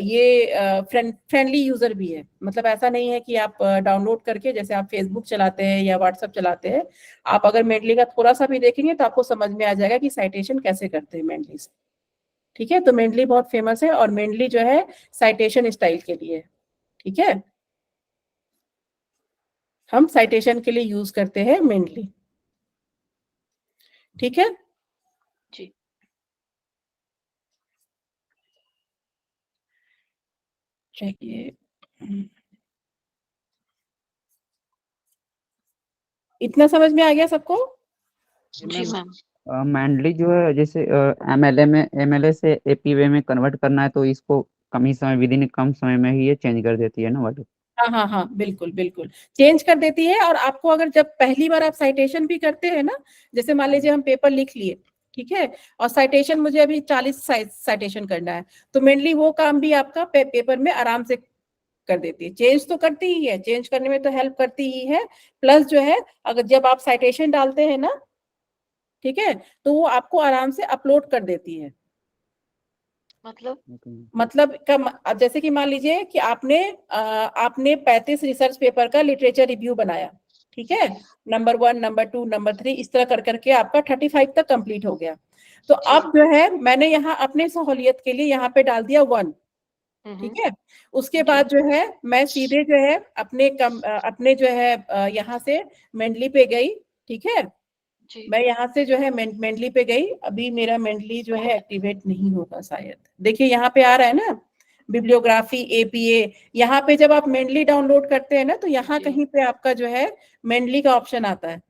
ये फ्रेंडली यूजर भी है, मतलब ऐसा नहीं है कि आप डाउनलोड करके, जैसे आप फेसबुक चलाते हैं या व्हाट्सएप चलाते हैं, आप अगर मेनली का थोड़ा सा भी देखेंगे तो आपको समझ में आ जाएगा कि साइटेशन कैसे करते हैं मेनली से। ठीक है, तो मेनली बहुत फेमस है और मेनली जो है साइटेशन स्टाइल के लिए। ठीक है, हम साइटेशन के लिए यूज करते हैं मेनली। ठीक है, जी। चलिए, इतना समझ में आ गया सबको? जी मैम। मैंडली जो है जैसे एमएलए से एपीवे में कन्वर्ट करना है तो इसको कम ही समय विद इन कम समय में ही ये चेंज कर देती है ना वर्ड। हाँ हाँ हाँ, बिल्कुल बिल्कुल चेंज कर देती है। और आपको अगर जब पहली बार आप साइटेशन भी करते हैं ना, जैसे मान लीजिए हम पेपर लिख लिए, ठीक है, और साइटेशन मुझे अभी 40 साइटेशन करना है, तो मेनली वो काम भी आपका पेपर में आराम से कर देती है। चेंज तो करती ही है, चेंज करने में तो हेल्प करती ही है, प्लस जो है अगर जब आप साइटेशन डालते हैं ना, ठीक है, तो वो आपको आराम से अपलोड कर देती है। मतलब जैसे कि मान लीजिए कि आपने 35 रिसर्च पेपर का लिटरेचर रिव्यू बनाया, ठीक है, नंबर 1, नंबर 2, नंबर 3 इस तरह कर करके आपका 35 तक कंप्लीट हो गया। तो अब जो है मैंने यहाँ अपने सहूलियत के लिए यहाँ पे डाल दिया 1, ठीक है। उसके बाद जो है मैं सीधे जो है अपने जो है यहाँ से मेंडली पे गई, ठीक है, मैं यहाँ से जो है मेंडली पे गई। अभी मेरा मेंडली जो है एक्टिवेट नहीं होगा शायद, देखिए यहाँ पे आ रहा है ना बिब्लियोग्राफी एपीए, यहाँ पे जब आप मेंडली डाउनलोड करते हैं ना तो यहाँ कहीं पे आपका जो है मेंडली का ऑप्शन आता है।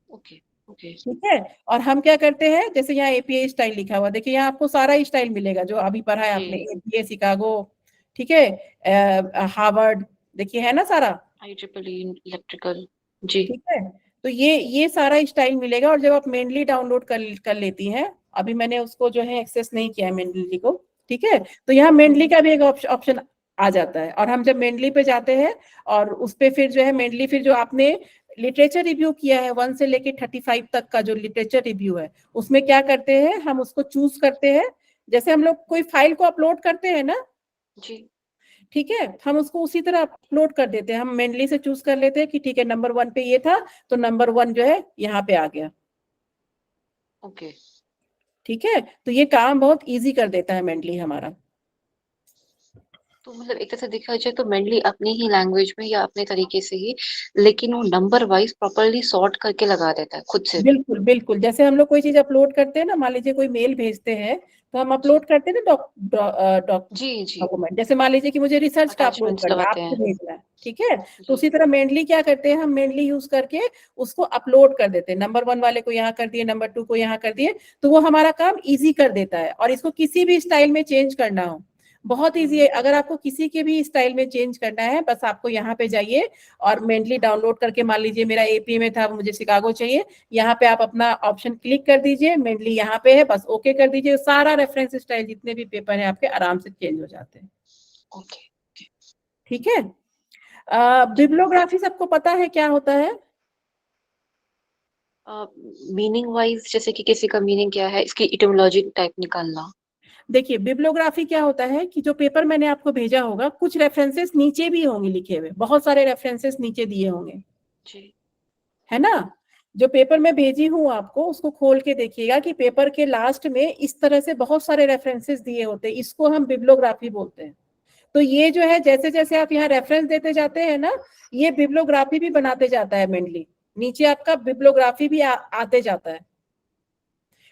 ओके ओके, ठीक है, और हम क्या करते हैं, जैसे यहाँ एपीए स्टाइल लिखा हुआ, देखिए यहाँ आपको सारा स्टाइल मिलेगा जो अभी पढ़ा है आपने, एपीए शिकागो, ठीक है, हार्वर्ड, देखिए है ना सारा, IEEE इलेक्ट्रिकल, जी, ठीक है। तो ये सारा स्टाइल मिलेगा। और जब आप मेनली डाउनलोड कर लेती हैं, अभी मैंने उसको जो है एक्सेस नहीं किया है मेनली को, ठीक है, तो यहाँ मेनली का भी एक ऑप्शन आ जाता है। और हम जब मेनली पे जाते हैं और उस पे फिर जो है मेनली फिर जो आपने लिटरेचर रिव्यू किया है 1 से लेके 35 तक का जो लिटरेचर रिव्यू है, उसमें क्या करते हैं हम उसको चूज करते हैं। जैसे हम लोग कोई फाइल को अपलोड करते हैं ना, जी, ठीक है, हम उसको उसी तरह अपलोड कर देते हैं। हम मेनली से चूज कर लेते हैं कि ठीक है नंबर 1 पे ये था, तो नंबर 1 जो है यहाँ पे आ गया, ओके। ठीक है। तो ये काम बहुत इजी कर देता है मेनली हमारा। तो मतलब एक तरह से देखा जाए तो मेनली अपनी ही लैंग्वेज में या अपने तरीके से ही, लेकिन वो नंबर वाइज प्रॉपरली सॉर्ट करके लगा देता है खुद से। बिल्कुल बिल्कुल, जैसे हम लोग कोई चीज अपलोड करते हैं ना, मान लीजिए कोई मेल भेजते हैं तो हम अपलोड करते हैं ना जी जी, डॉक्यूमेंट, जैसे मान लीजिए कि मुझे रिसर्च का अपलोड अटैचमेंट्स करना है, लगाते आपको हैं। भेजना है, ठीक है, तो जी, उसी तरह मेनली क्या करते हैं हम मेनली यूज करके उसको अपलोड कर देते हैं। नंबर 1 वाले को यहाँ कर दिए, नंबर 2 को यहाँ कर दिए, तो वो हमारा काम इजी कर देता है। और इसको किसी भी स्टाइल में चेंज करना हो बहुत इजी है। अगर आपको किसी के भी स्टाइल में चेंज करना है, बस आपको यहाँ पे जाइए और मेनली डाउनलोड करके, मान लीजिए मेरा एपी में था, मुझे शिकागो चाहिए, यहाँ पे आप अपना ऑप्शन क्लिक कर दीजिए, मेनली यहाँ पे है, बस ओके कर दीजिए, सारा रेफरेंस स्टाइल जितने भी पेपर है आपके आराम से चेंज हो जाते हैं। ओके। ठीक है, बिब्लियोग्राफी सबको पता है क्या होता है? मीनिंग वाइज जैसे कि किसी का मीनिंग क्या है, इसकी इटोमोलॉजी टाइप निकालना। देखिए बिब्लियोग्राफी क्या होता है कि जो पेपर मैंने आपको भेजा होगा, कुछ रेफरेंसेस नीचे भी होंगे लिखे हुए, बहुत सारे रेफरेंसेस नीचे दिए होंगे, जी, है ना। जो पेपर मैं भेजी हूँ आपको उसको खोल के देखिएगा कि पेपर के लास्ट में इस तरह से बहुत सारे रेफरेंसेस दिए होते हैं, इसको हम बिब्लियोग्राफी बोलते हैं। तो ये जो है जैसे जैसे आप यहाँ रेफरेंस देते जाते हैं ना, ये बिब्लियोग्राफी भी बनाते जाता है मेनली, नीचे आपका बिब्लियोग्राफी भी आते जाता है।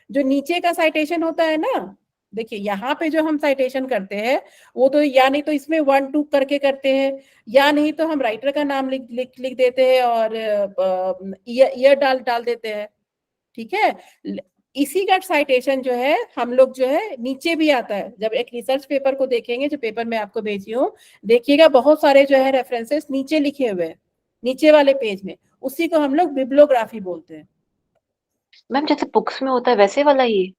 जो नीचे का साइटेशन होता है ना, देखिए यहाँ पे जो हम साइटेशन करते हैं वो तो या नहीं तो इसमें 1 2 करके करते हैं, या नहीं तो हम राइटर का नाम लिख देते हैं और ईयर डाल देते हैं, ठीक है। इसी का साइटेशन जो है हम लोग जो है नीचे भी आता है। जब एक रिसर्च पेपर को देखेंगे, जो पेपर मैं आपको भेजी हूँ, देखिएगा बहुत सारे जो है रेफरेंसेस नीचे लिखे हुए हैं, नीचे वाले पेज में, उसी को हम लोग बिब्लियोग्राफी बोलते हैं। मैम जैसे बुक्स में होता है वैसे वाला ही?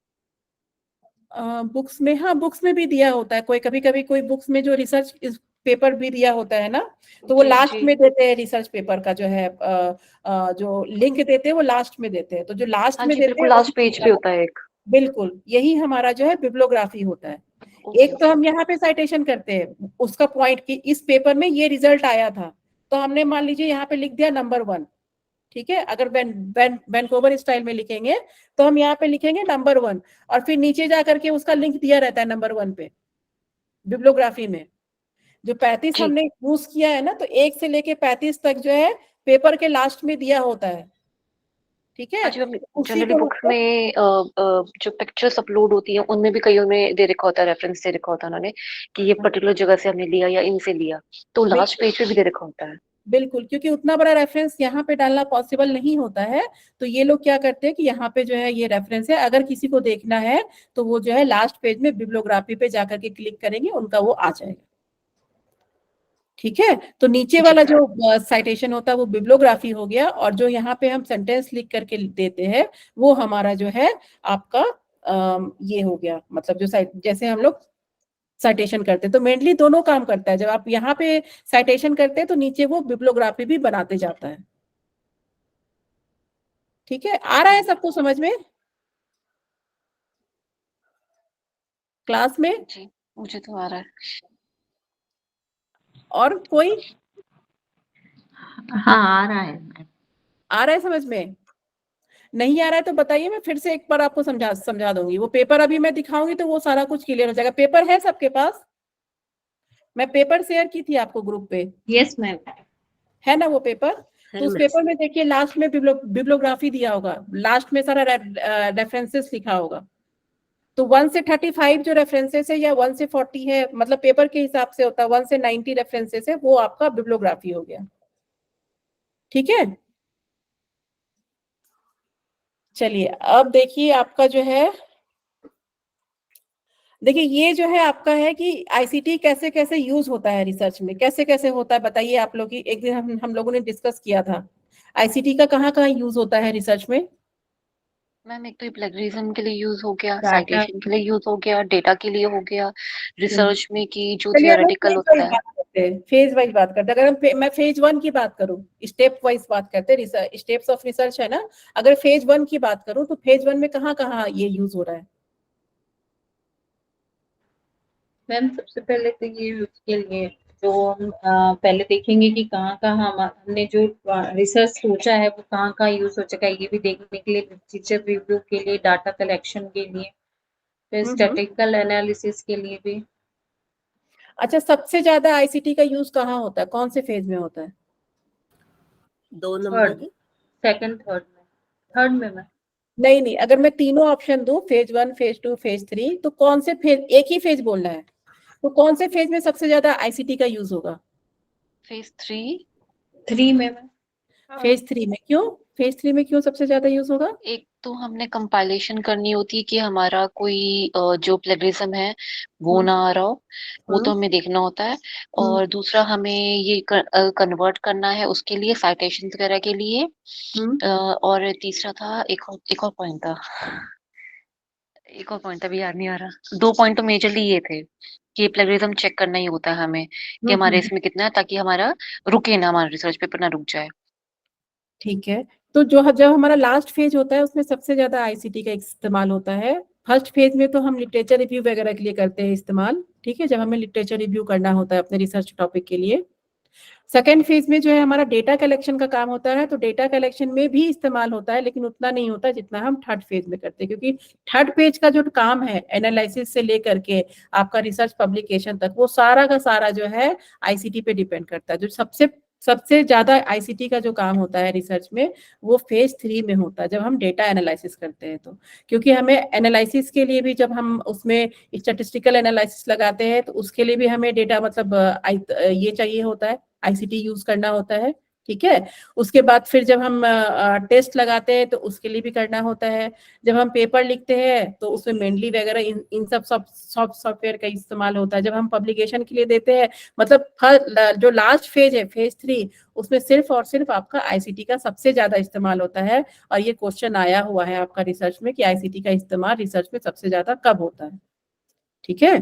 बुक्स में, हाँ बुक्स में भी दिया होता है, कोई कभी कभी कोई बुक्स में जो रिसर्च पेपर भी दिया होता है ना, तो वो जी लास्ट जी, में देते हैं। रिसर्च पेपर का जो है जो लिंक देते हैं वो लास्ट में देते हैं, तो जो लास्ट हाँ में जी, देते बिल्कुल हैं लास्ट पेज पे होता है एक। बिल्कुल यही हमारा जो है बिब्लियोग्राफी होता है। ओके एक तो ओके हम ओके, यहाँ पे साइटेशन करते हैं उसका पॉइंट कि इस पेपर में ये रिजल्ट आया था, तो हमने मान लीजिए यहाँ पे लिख दिया नंबर 1, ठीक है। अगर वैनकूवर स्टाइल में लिखेंगे तो हम यहाँ पे लिखेंगे नंबर 1, और फिर नीचे जा करके उसका लिंक दिया रहता है नंबर 1 पे बिब्लियोग्राफी में। जो 35 ठीक। हमने यूज किया है ना, तो 1 से लेके 35 तक जो है पेपर के लास्ट में दिया होता है, ठीक है। हाँ जी मैम, उसी जनरली को बुक्स मतलब में जो पिक्चर्स अपलोड होती हैं उनमें भी कईयों में दे रखा होता है, रेफरेंस दे रखा होता है उन्होंने कि ये पर्टिकुलर जगह से हमने लिया या इनसे लिया, तो लास्ट बिल्कुल पेज पे भी दे रखा होता है। बिल्कुल, क्योंकि उतना बड़ा रेफरेंस यहाँ पे डालना पॉसिबल नहीं होता है, तो ये लोग क्या करते हैं कि यहाँ पे जो है ये रेफरेंस है, अगर किसी को देखना है तो वो जो है लास्ट पेज में बिब्लियोग्राफी पे जाकर के क्लिक करेंगे, उनका वो आ जाएगा, ठीक है। तो नीचे वाला जी। जो साइटेशन होता है वो बिब्लियोग्राफी हो गया, और जो यहाँ पे हम सेंटेंस लिख करके देते हैं वो हमारा जो है आपका ये हो गया, मतलब जो जैसे हम लोग साइटेशन करते हैं, तो मेनली दोनों काम करता है। जब आप यहाँ पे साइटेशन करते हैं तो नीचे वो बिब्लियोग्राफी भी बनाते जाता है, ठीक है। आ रहा है सबको समझ में क्लास में? जी मुझे तो आ रहा है। और कोई हाँ आ रहा है मैम। आ रहा है समझ में? नहीं आ रहा है तो बताइए, मैं फिर से एक बार आपको समझा दूंगी। वो पेपर अभी मैं दिखाऊंगी तो वो सारा कुछ क्लियर हो जाएगा। पेपर है सबके पास? मैं पेपर शेयर की थी आपको ग्रुप पे, यस मैम। है ना वो पेपर? तो उस पेपर में देखिए लास्ट में बिब्लियोग्राफी दिया होगा, लास्ट में सारा रेफरेंसेस लिखा होगा। तो 1 से 35 जो रेफरेंसेस है या 1 से 40 है, मतलब पेपर के हिसाब से होता है, 1 से 90 रेफरेंसेस है, वो आपका बिब्लियोग्राफी हो गया, ठीक है। चलिए अब देखिए आपका जो है, देखिए ये जो है आपका है कि आईसीटी कैसे कैसे यूज होता है रिसर्च में, कैसे कैसे होता है बताइए आप लोग की। एक दिन हम लोगों ने डिस्कस किया था आईसीटी का कहाँ कहाँ यूज होता है रिसर्च में। मैम एक तो प्लेगरिज्म के लिए यूज हो गया, डाटा साइटेशन के लिए यूज हो गया, डेटा के लिए हो गया, रिसर्च में कि जो चलिए हम थियोरेटिकल फेज होता वाइज है। बात करते हैं, फेज वाइज बात करते हैं। अगर मैं फेज 1 की बात करूं, स्टेप वाइज बात करते हैं, स्टेप्स ऑफ रिसर्च है ना। अगर फेज 1 की बात करूं तो फेज 1 में कहाँ कहाँ ये यूज हो रहा है? मैम सबसे पहले तो ये उसके लिए जो हम पहले देखेंगे कि कहाँ कहाँ हमने जो रिसर्च सोचा है वो कहाँ कहाँ यूज हो सका, ये भी देखने के लिए, लिटरेचर रिव्यू के लिए, डाटा कलेक्शन के लिए, फिर स्टैटिस्टिकल एनालिसिस के लिए भी। अच्छा, सबसे ज्यादा आईसीटी का यूज कहाँ होता है, कौन से फेज में होता है? 2 नंबर थर्ड, सेकंड, थर्ड में मैम। नहीं नहीं, अगर मैं तीनों ऑप्शन दूं, फेज 1, फेज 2, फेज 3, तो कौन से फेज, एक ही फेज बोलना है, तो कौन से फेज में सबसे ज्यादा आईसीटी का यूज होगा? फेज 3 में मैम। फेज 3 में क्यों? फेज 3 में क्यों सबसे ज्यादा यूज होगा? एक तो हमने कंपाइलेशन करनी होती है कि हमारा कोई जो प्लेगरिज्म है वो ना आ रहा हो, वो तो हमें देखना होता है। और दूसरा हमें ये कन्वर्ट करना है, उसके लिए साइटेशन वगैरह के लिए। और तीसरा था एक और पॉइंट था, एक और पॉइंट अभी याद नहीं आ रहा। 2 पॉइंट तो मेजरली ये थे कि प्लेगरिज्म चेक करना ही होता है हमें कि हमारे इसमें कितना है, ताकि हमारा रुके ना, हमारा रिसर्च पेपर ना रुक जाए। ठीक है। तो जब हमारा लास्ट फेज होता है उसमें सबसे ज्यादा आईसीटी का इस्तेमाल होता है। फर्स्ट फेज में तो हम लिटरेचर रिव्यू वगैरह के लिए करते हैं इस्तेमाल, ठीक है, जब हमें लिटरेचर रिव्यू करना होता है अपने रिसर्च टॉपिक के लिए। सेकेंड फेज में जो है हमारा डेटा कलेक्शन का काम होता है, तो डेटा कलेक्शन में भी इस्तेमाल होता है, लेकिन उतना नहीं होता जितना हम थर्ड फेज में करते हैं, क्योंकि थर्ड पेज का जो काम है एनालिसिस से लेकर के आपका रिसर्च पब्लिकेशन तक, वो सारा का सारा जो है आईसीटी पे डिपेंड करता है। जो सबसे ज्यादा आईसीटी का जो काम होता है रिसर्च में वो फेज 3 में होता है, जब हम डेटा एनालिसिस करते हैं। तो क्योंकि हमें एनालिसिस के लिए भी, जब हम उसमें स्टैटिस्टिकल एनालिसिस लगाते हैं तो उसके लिए भी हमें डेटा, मतलब ये चाहिए होता है, आईसीटी यूज करना होता है, ठीक है। उसके बाद फिर जब हम टेस्ट लगाते हैं तो उसके लिए भी करना होता है। जब हम पेपर लिखते हैं तो उसमें मेनली वगैरह इन सब सॉफ्टवेयर का इस्तेमाल होता है। जब हम पब्लिकेशन के लिए देते हैं, मतलब जो लास्ट फेज है फेज 3, उसमें सिर्फ और सिर्फ आपका आईसीटी का सबसे ज्यादा इस्तेमाल होता है। और ये क्वेश्चन आया हुआ है आपका रिसर्च में कि आईसीटी का इस्तेमाल रिसर्च में सबसे ज्यादा कब होता है, ठीक है।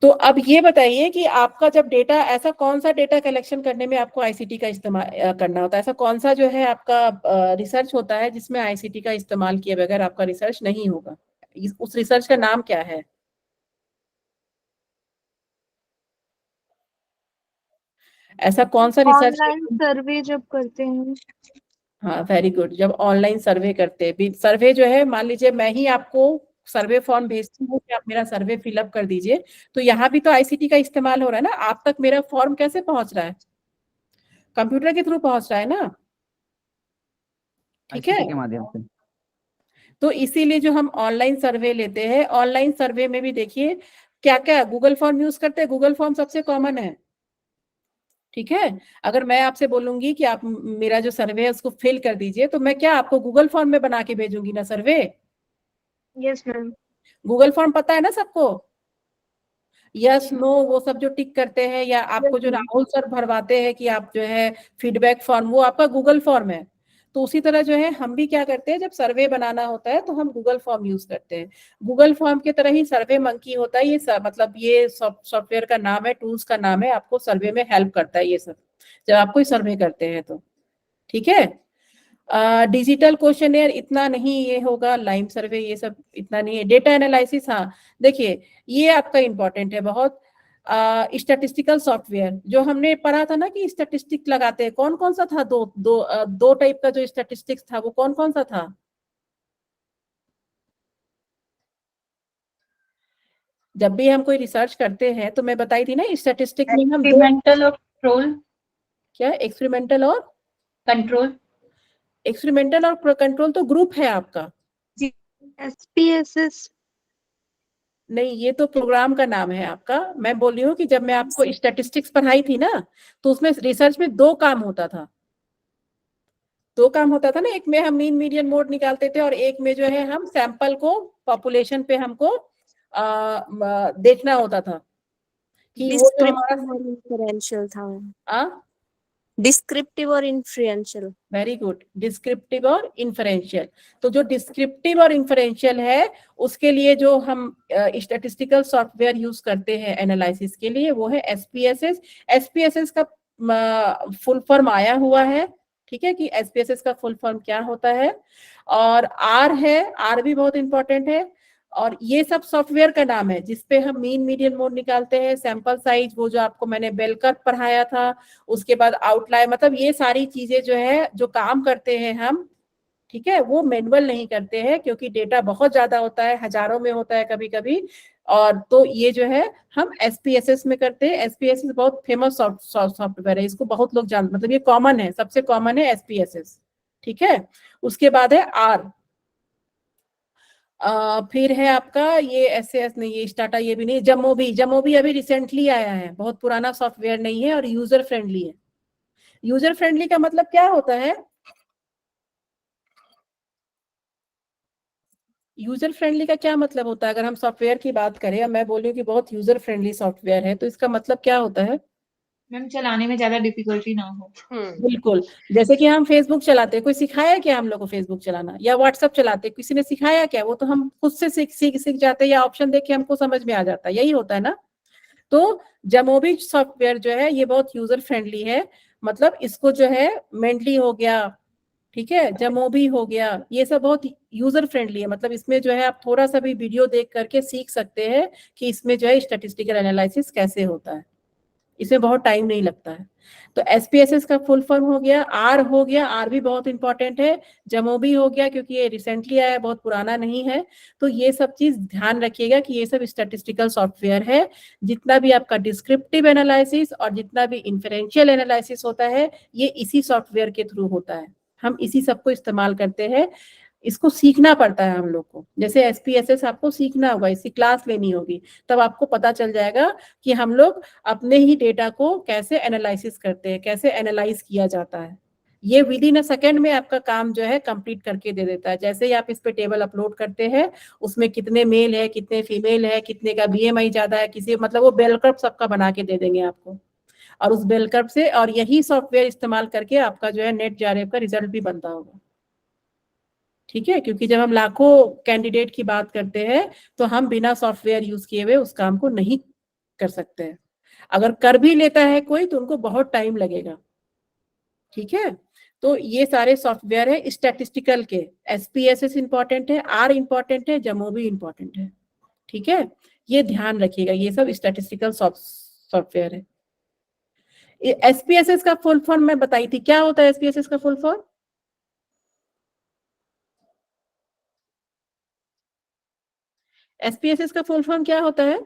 तो अब ये बताइए कि आपका जब डेटा, ऐसा कौन सा डेटा कलेक्शन करने में आपको आईसीटी का इस्तेमाल करना होता है, ऐसा कौन सा जो है आपका रिसर्च होता है जिसमें आईसीटी का इस्तेमाल किए बगैर आपका रिसर्च नहीं होगा? उस रिसर्च का नाम क्या है? ऐसा कौन सा रिसर्च? ऑनलाइन सर्वे जब करते हैं। हाँ वेरी गुड, जब ऑनलाइन सर्वे करते हैं। सर्वे जो है, मान लीजिए मैं ही आपको सर्वे फॉर्म भेजती हूँ कि आप मेरा सर्वे फिलअप कर दीजिए, तो यहाँ भी तो आईसीटी का इस्तेमाल हो रहा है ना। आप तक मेरा फॉर्म कैसे पहुंच रहा है? कंप्यूटर के थ्रू पहुंच रहा है ना, ठीक है। आईसीटी के माध्यम से। तो इसीलिए जो हम ऑनलाइन सर्वे लेते हैं, ऑनलाइन सर्वे में भी देखिए क्या क्या गूगल फॉर्म यूज करते हैं। गूगल फॉर्म सबसे कॉमन है, ठीक है। अगर मैं आपसे बोलूंगी कि आप मेरा जो सर्वे है उसको फिल कर दीजिए, तो मैं क्या आपको गूगल फॉर्म में बना के भेजूंगी ना survey. Yes ma'am. Google form पता है ना सबको, यस नो वो सब जो टिक करते हैं, या आपको जो राहुल सर भरवाते हैं कि आप जो है फीडबैक फॉर्म, वो आपका गूगल फॉर्म है। तो उसी तरह जो है हम भी क्या करते हैं, जब सर्वे बनाना होता है तो हम गूगल फॉर्म यूज करते हैं। गूगल फॉर्म की तरह ही सर्वे मंकी होता है, ये मतलब ये सॉफ्टवेयर का नाम है, टूल्स का नाम है, आपको सर्वे में हेल्प करता है ये सब, जब आप कोई सर्वे करते हैं तो, ठीक है। डिजिटल क्वेश्चनेयर इतना नहीं ये होगा, लाइव सर्वे ये सब इतना नहीं है। डेटा एनालिसिस, हाँ देखिए ये आपका इंपॉर्टेंट है बहुत। स्टैटिस्टिकल सॉफ्टवेयर जो हमने पढ़ा था ना कि स्टैटिस्टिक लगाते हैं, कौन कौन सा था? दो टाइप का जो स्टैटिस्टिक्स था, वो कौन कौन सा था? जब भी हम कोई रिसर्च करते हैं तो मैं बताई थी ना, स्टैटिस्टिक में हम एक्सपेरिमेंटल और कंट्रोल। क्या एक्सपेरिमेंटल और कंट्रोल। एक्सपेरिमेंटल और कंट्रोल तो ग्रुप है आपका। SPSS। नहीं, ये तो प्रोग्राम का नाम है आपका। मैं बोल रही हूँ कि जब मैं आपको स्टैटिस्टिक्स पढ़ाई थी ना, तो उसमें रिसर्च में दो काम होता था। दो काम होता था ना, एक में हम मीन मीडियन मोड निकालते थे, और एक में जो है हम सैंपल को पॉपुलेशन पे हमको देखना होता था कि वो जो हमारा डिस्क्रिप्टिव और इन्फरेंशियल था। आ डिस्क्रिप्टिव और इन्फ्लुएंशियल। वेरी गुड, डिस्क्रिप्टिव और इन्फरेंशियल। तो जो डिस्क्रिप्टिव और इन्फरेंशियल है, उसके लिए जो हम स्टैटिस्टिकल सॉफ्टवेयर यूज करते हैं एनालिसिस के लिए, वो है एसपीएसएस। एसपीएसएस का फुल फॉर्म आया हुआ है, ठीक है, कि एसपीएसएस का फुल फॉर्म क्या होता है। और आर है, आर भी बहुत इंपॉर्टेंट है। और ये सब सॉफ्टवेयर का नाम है जिसपे हम मीन मीडियन मोड निकालते हैं, सैंपल साइज, वो जो आपको मैंने बेल कर्व पढ़ाया था, उसके बाद आउटलाइन, मतलब ये सारी चीजें जो है जो काम करते हैं हम, ठीक है, वो मैनुअल नहीं करते हैं क्योंकि डेटा बहुत ज्यादा होता है, हजारों में होता है कभी कभी। और तो ये जो है हम एसपीएसएस में करते हैं। एसपीएसएस बहुत फेमस सॉफ्टवेयर है, इसको बहुत लोग जानते, मतलब ये कॉमन है, सबसे कॉमन है एसपीएसएस, ठीक है। उसके बाद है आर। फिर है आपका ये एसएस नहीं, ये स्टाटा ये भी नहीं, जमोबी। जमोबी अभी रिसेंटली आया है, बहुत पुराना सॉफ्टवेयर नहीं है और यूजर फ्रेंडली है। यूजर फ्रेंडली का मतलब क्या होता है? यूजर फ्रेंडली का क्या मतलब होता है? अगर हम सॉफ्टवेयर की बात करें और मैं बोलूं कि बहुत यूजर फ्रेंडली सॉफ्टवेयर है, तो इसका मतलब क्या होता है? मैम चलाने में ज्यादा डिफिकल्टी ना हो। बिल्कुल। जैसे कि हम फेसबुक चलाते हैं, कोई सिखाया क्या हम लोग को फेसबुक चलाना? या व्हाट्सएप चलाते हैं, किसी ने सिखाया क्या? वो तो हम खुद से सीख जाते हैं, या ऑप्शन देख के हमको समझ में आ जाता है, यही होता है ना। तो जमोबी सॉफ्टवेयर जो है ये बहुत यूजर फ्रेंडली है, मतलब इसको जो है मेंटली हो गया, ठीक है, जमोबी हो गया, ये सब बहुत यूजर फ्रेंडली है। मतलब इसमें जो है आप थोड़ा सा भी वीडियो देख करके सीख सकते हैं कि इसमें जो है स्टैटिस्टिकल एनालिसिस कैसे होता है, इसमें बहुत टाइम नहीं लगता है। तो एसपीएसएस का फुल फॉर्म हो गया, आर हो गया, आर भी बहुत इंपॉर्टेंट है। जमोबी हो गया क्योंकि ये रिसेंटली आया है, बहुत पुराना नहीं है। तो ये सब चीज ध्यान रखिएगा कि ये सब स्टैटिस्टिकल सॉफ्टवेयर है। जितना भी आपका डिस्क्रिप्टिव एनालिसिस और जितना भी इन्फरेंशियल एनालिसिस होता है, ये इसी सॉफ्टवेयर के थ्रू होता है। हम इसी सबको इस्तेमाल करते हैं। इसको सीखना पड़ता है हम लोग को, जैसे एसपीएसएस आपको सीखना होगा, इसकी क्लास लेनी होगी, तब आपको पता चल जाएगा कि हम लोग अपने ही डेटा को कैसे एनालिसिस करते हैं, कैसे एनालाइज किया जाता है। ये विद इन अ सेकेंड में आपका काम जो है कंप्लीट करके दे देता है। जैसे ही आप इस पे टेबल अपलोड करते हैं, उसमें कितने मेल है, कितने फीमेल है, कितने का बीएमआई ज्यादा है, किसी मतलब वो बेल कर्व सबका बना के दे देंगे आपको। और उस बेल कर्व से, और यही सॉफ्टवेयर इस्तेमाल करके आपका जो है नेट जेआरएफ का रिजल्ट भी बनता होगा, ठीक है। क्योंकि जब हम लाखों कैंडिडेट की बात करते हैं, तो हम बिना सॉफ्टवेयर यूज किए हुए उस काम को नहीं कर सकते हैं। अगर कर भी लेता है कोई, तो उनको बहुत टाइम लगेगा, ठीक है। तो ये सारे सॉफ्टवेयर है स्टैटिस्टिकल के। एसपीएसएस इंपॉर्टेंट है, आर इंपॉर्टेंट है, जमोबी इंपॉर्टेंट है, ठीक है। ये ध्यान रखिएगा, ये सब स्टैटिस्टिकल सॉफ्टवेयर है। एसपीएसएस का फुल फॉर्म मैं बताई थी, क्या होता है एसपीएसएस का फुल फॉर्म? SPSS का फुल फॉर्म क्या होता है?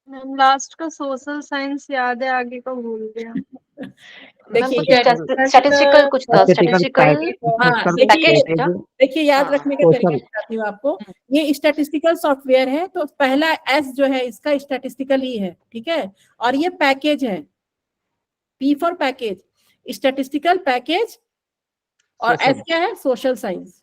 मैम लास्ट का सोशल साइंस याद है, आगे का भूल गया। मैम कुछ देखिए स्टैटिस्टिकल कुछ था, स्टैटिस्टिकल हाँ पैकेज था। देखिए याद हाँ। रखने का तरीका बताती हूँ आपको। ये स्टैटिस्टिकल सॉफ्टवेयर है, तो पहला एस जो है इसका स्टैटिस्टिकल ही है, ठीक है। और ये पैकेज है, P for package, statistical package. और एस क्या है? सोशल साइंस,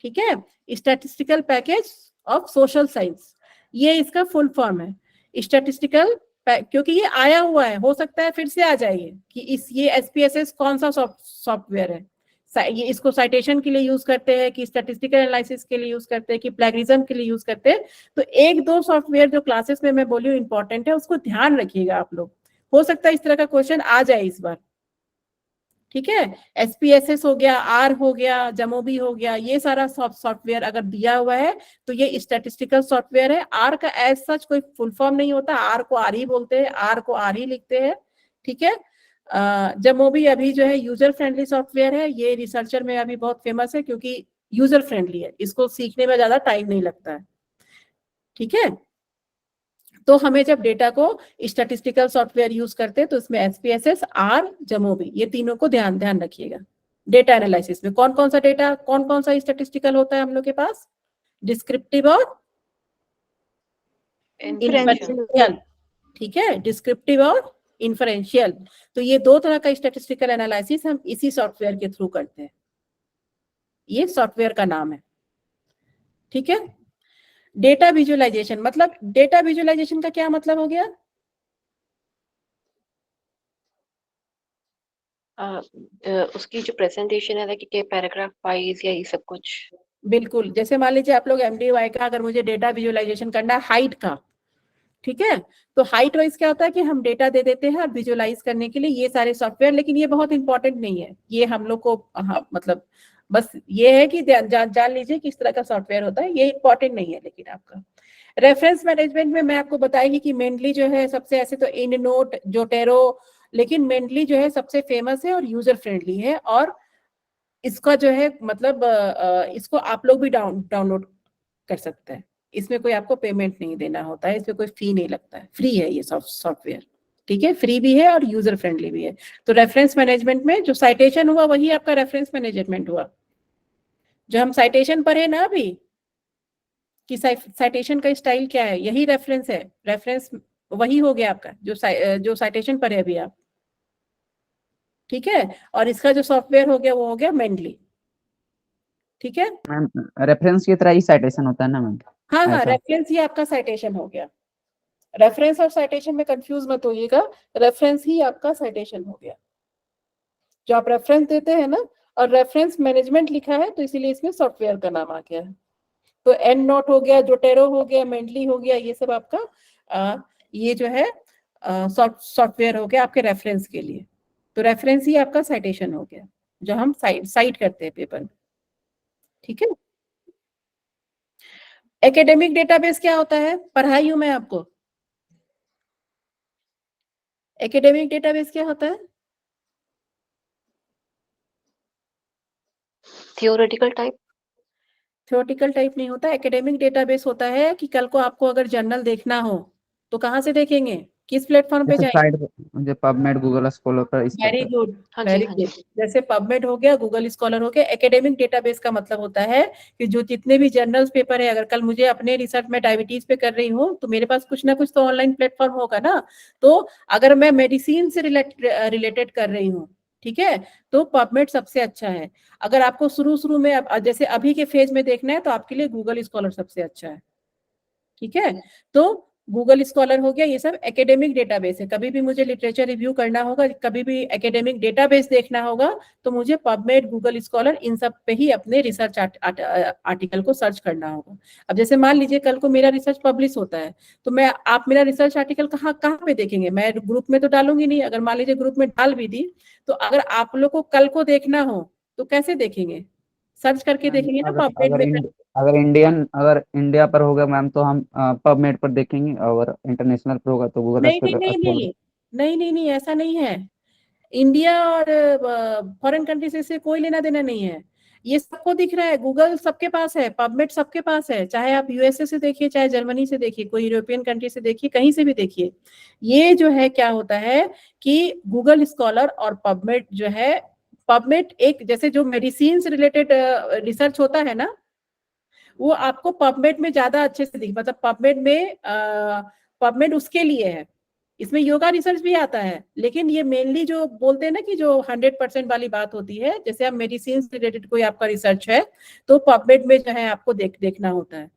ठीक है। Statistical package of social science, ये इसका फुल फॉर्म है। स्टैटिस्टिकल, क्योंकि ये आया हुआ है, हो सकता है फिर से आ जाइए कि ये SPSS कौन सा सॉफ्टवेयर है। ये इसको साइटेशन के लिए यूज करते हैं कि स्टैटिस्टिकल एनालिसिस के लिए यूज करते हैं कि प्लेगरिज्म के लिए यूज करते हैं। तो एक दो सॉफ्टवेयर जो क्लासेस में मैं बोली इंपॉर्टेंट है, उसको ध्यान रखिएगा आप लोग। हो सकता है इस तरह का क्वेश्चन आ जाए इस बार, ठीक है। SPSS हो गया, R हो गया, जमोबी हो गया, ये सारा सॉफ्टवेयर अगर दिया हुआ है तो ये स्टैटिस्टिकल सॉफ्टवेयर है। R का एज सच कोई फुल फॉर्म नहीं होता, R को R ही बोलते हैं, R को R ही लिखते हैं, ठीक है। जमोबी अभी जो है यूजर फ्रेंडली सॉफ्टवेयर है, ये रिसर्चर में अभी बहुत फेमस है क्योंकि यूजर फ्रेंडली है, इसको सीखने में ज्यादा टाइम नहीं लगता है, ठीक है। तो हमें जब डेटा को स्टैटिस्टिकल सॉफ्टवेयर यूज करते हैं तो इसमें SPSS, R, जमोबी, ये तीनों को ध्यान रखिएगा। डेटा एनालिसिस में कौन कौन सा डेटा, कौन कौन सा स्टैटिस्टिकल होता है हम लोग के पास? डिस्क्रिप्टिव और इन्फरेंशियल, ठीक है। डिस्क्रिप्टिव और इन्फरेंशियल, तो ये दो तरह का स्टैटिस्टिकल एनालिसिस हम इसी सॉफ्टवेयर के थ्रू करते हैं, ये सॉफ्टवेयर का नाम है, ठीक है। डेटा विजुअलाइजेशन, मतलब डेटा विजुअलाइजेशन का क्या मतलब हो गया? उसकी जो प्रेजेंटेशन है कि पैराग्राफ वाइज या ये सब कुछ। बिल्कुल, जैसे मान लीजिए आप लोग MDY का अगर मुझे डेटा विजुअलाइजेशन करना है हाइट का, ठीक है, तो हाइट वाइज क्या होता है कि हम डेटा दे देते हैं और विजुअलाइज करने के लिए ये सारे सॉफ्टवेयर, लेकिन ये बहुत इंपॉर्टेंट नहीं है, ये हम लोग को मतलब बस ये है कि जान लीजिए किस तरह का सॉफ्टवेयर होता है, ये इंपॉर्टेंट नहीं है। लेकिन आपका रेफरेंस मैनेजमेंट में मैं आपको बताएगी कि मेनली जो है सबसे, ऐसे तो इन नोट, जोटेरो, लेकिन मेनली जो है सबसे फेमस है और यूजर फ्रेंडली है, और इसका जो है मतलब इसको आप लोग भी डाउनलोड कर सकते हैं। इसमें कोई आपको पेमेंट नहीं देना होता है, इसमें कोई फी नहीं लगता है, फ्री है ये सॉफ्टवेयर, ठीक है। फ्री भी है और यूजर फ्रेंडली भी है। तो रेफरेंस मैनेजमेंट में जो साइटेशन हुआ वही आपका रेफरेंस मैनेजमेंट हुआ। जो हम साइटेशन पढ़े ना अभी कि साइटेशन का स्टाइल क्या है, यही रेफरेंस है। रेफरेंस वही हो गया आपका जो साइटेशन पढ़े अभी आप, ठीक है। और इसका जो सॉफ्टवेयर हो गया वो हो गया मेंडली, ठीक है। मैम रेफरेंस की तरह ही साइटेशन होता है ना मैम? हाँ, ऐसा? रेफरेंस ही आपका साइटेशन हो गया। रेफरेंस और साइटेशन में कंफ्यूज मत होइएगा, रेफरेंस ही आपका साइटेशन हो गया। जो आप रेफरेंस देते हैं ना, और रेफरेंस मैनेजमेंट लिखा है तो इसीलिए इसमें सॉफ्टवेयर का नाम आ गया है। तो एंड नोट हो गया, जोटेरो हो गया, मेंडली हो गया, ये सब आपका ये जो है सॉफ्टवेयर हो गया आपके रेफरेंस के लिए। तो रेफरेंस ही आपका साइटेशन हो गया, जो हम साइट करते हैं पेपर में, ठीक है। एकेडमिक डेटाबेस क्या होता है, पढ़ाई हूं मैं आपको। एकेडमिक डेटाबेस क्या होता है? Theoretical type. थ्योरेटिकल टाइप नहीं होता, एकेडमिक डेटाबेस होता है कि कल को आपको अगर जर्नल देखना हो तो कहाँ से देखेंगे, किस प्लेटफॉर्म पे जैसे जाएंगे? साइट जो पबमेड, गूगल स्कॉलर पर इस वेरी पर। गुड, हाँ जी, वेरी हाँ जी। गुड। जैसे पबमेड हो गया, गूगल स्कॉलर हो गया। एकेडमिक डेटाबेस का मतलब होता है कि जो जितने भी जर्नल्स पेपर है, अगर कल मुझे अपने रिसर्च में डायबिटीज पे कर रही हूँ तो मेरे पास कुछ ना कुछ तो ऑनलाइन प्लेटफॉर्म होगा ना। तो अगर मैं मेडिसिन से रिलेटेड कर रही हूँ, ठीक है, तो पबमेड सबसे अच्छा है। अगर आपको शुरू में जैसे अभी के फेज में देखना है तो आपके लिए गूगल स्कॉलर सबसे अच्छा है, ठीक है। तो गूगल स्कॉलर हो गया, ये सब एकेडमिक डेटाबेस है। कभी भी मुझे लिटरेचर रिव्यू करना होगा, कभी भी एकेडमिक डेटाबेस देखना होगा तो मुझे पबमेड, गूगल स्कॉलर, इन सब पे ही अपने रिसर्च आर्टिकल को सर्च करना होगा। अब जैसे मान लीजिए कल को मेरा रिसर्च पब्लिश होता है तो आप मेरा रिसर्च आर्टिकल कहाँ पे देखेंगे? मैं ग्रुप में तो डालूंगी नहीं। अगर मान लीजिए ग्रुप में डाल भी दी तो अगर आप लोग को कल को देखना हो तो कैसे देखेंगे? सर्च करके देखेंगे ना पबमेड में। अगर इंडिया पर होगा मैम तो हम पबमेड पर देखेंगे, और इंटरनेशनल पर होगा तो गूगल नहीं नहीं स्कॉलर। नहीं नहीं नहीं नहीं नहीं, ऐसा नहीं है। इंडिया और फॉरेन कंट्री से कोई लेना देना नहीं है। ये सबको दिख रहा है, गूगल सबके पास है, पबमेड सबके पास है, चाहे आप यूएसए से देखिए, चाहे जर्मनी से देखिए, कोई यूरोपियन कंट्री से देखिए, कहीं से भी देखिए। ये जो है क्या होता है कि गूगल स्कॉलर और पबमेड जो है, पबमेड एक जैसे जो मेडिसिन से रिलेटेड रिसर्च होता है ना, वो आपको पबमेड में ज्यादा अच्छे से दिख, मतलब पबमेड उसके लिए है। इसमें योगा रिसर्च भी आता है, लेकिन ये मेनली जो बोलते हैं ना कि जो 100% वाली बात होती है, जैसे आप मेडिसिन से रिलेटेड कोई आपका रिसर्च है तो पबमेड में जो है आपको देखना होता है।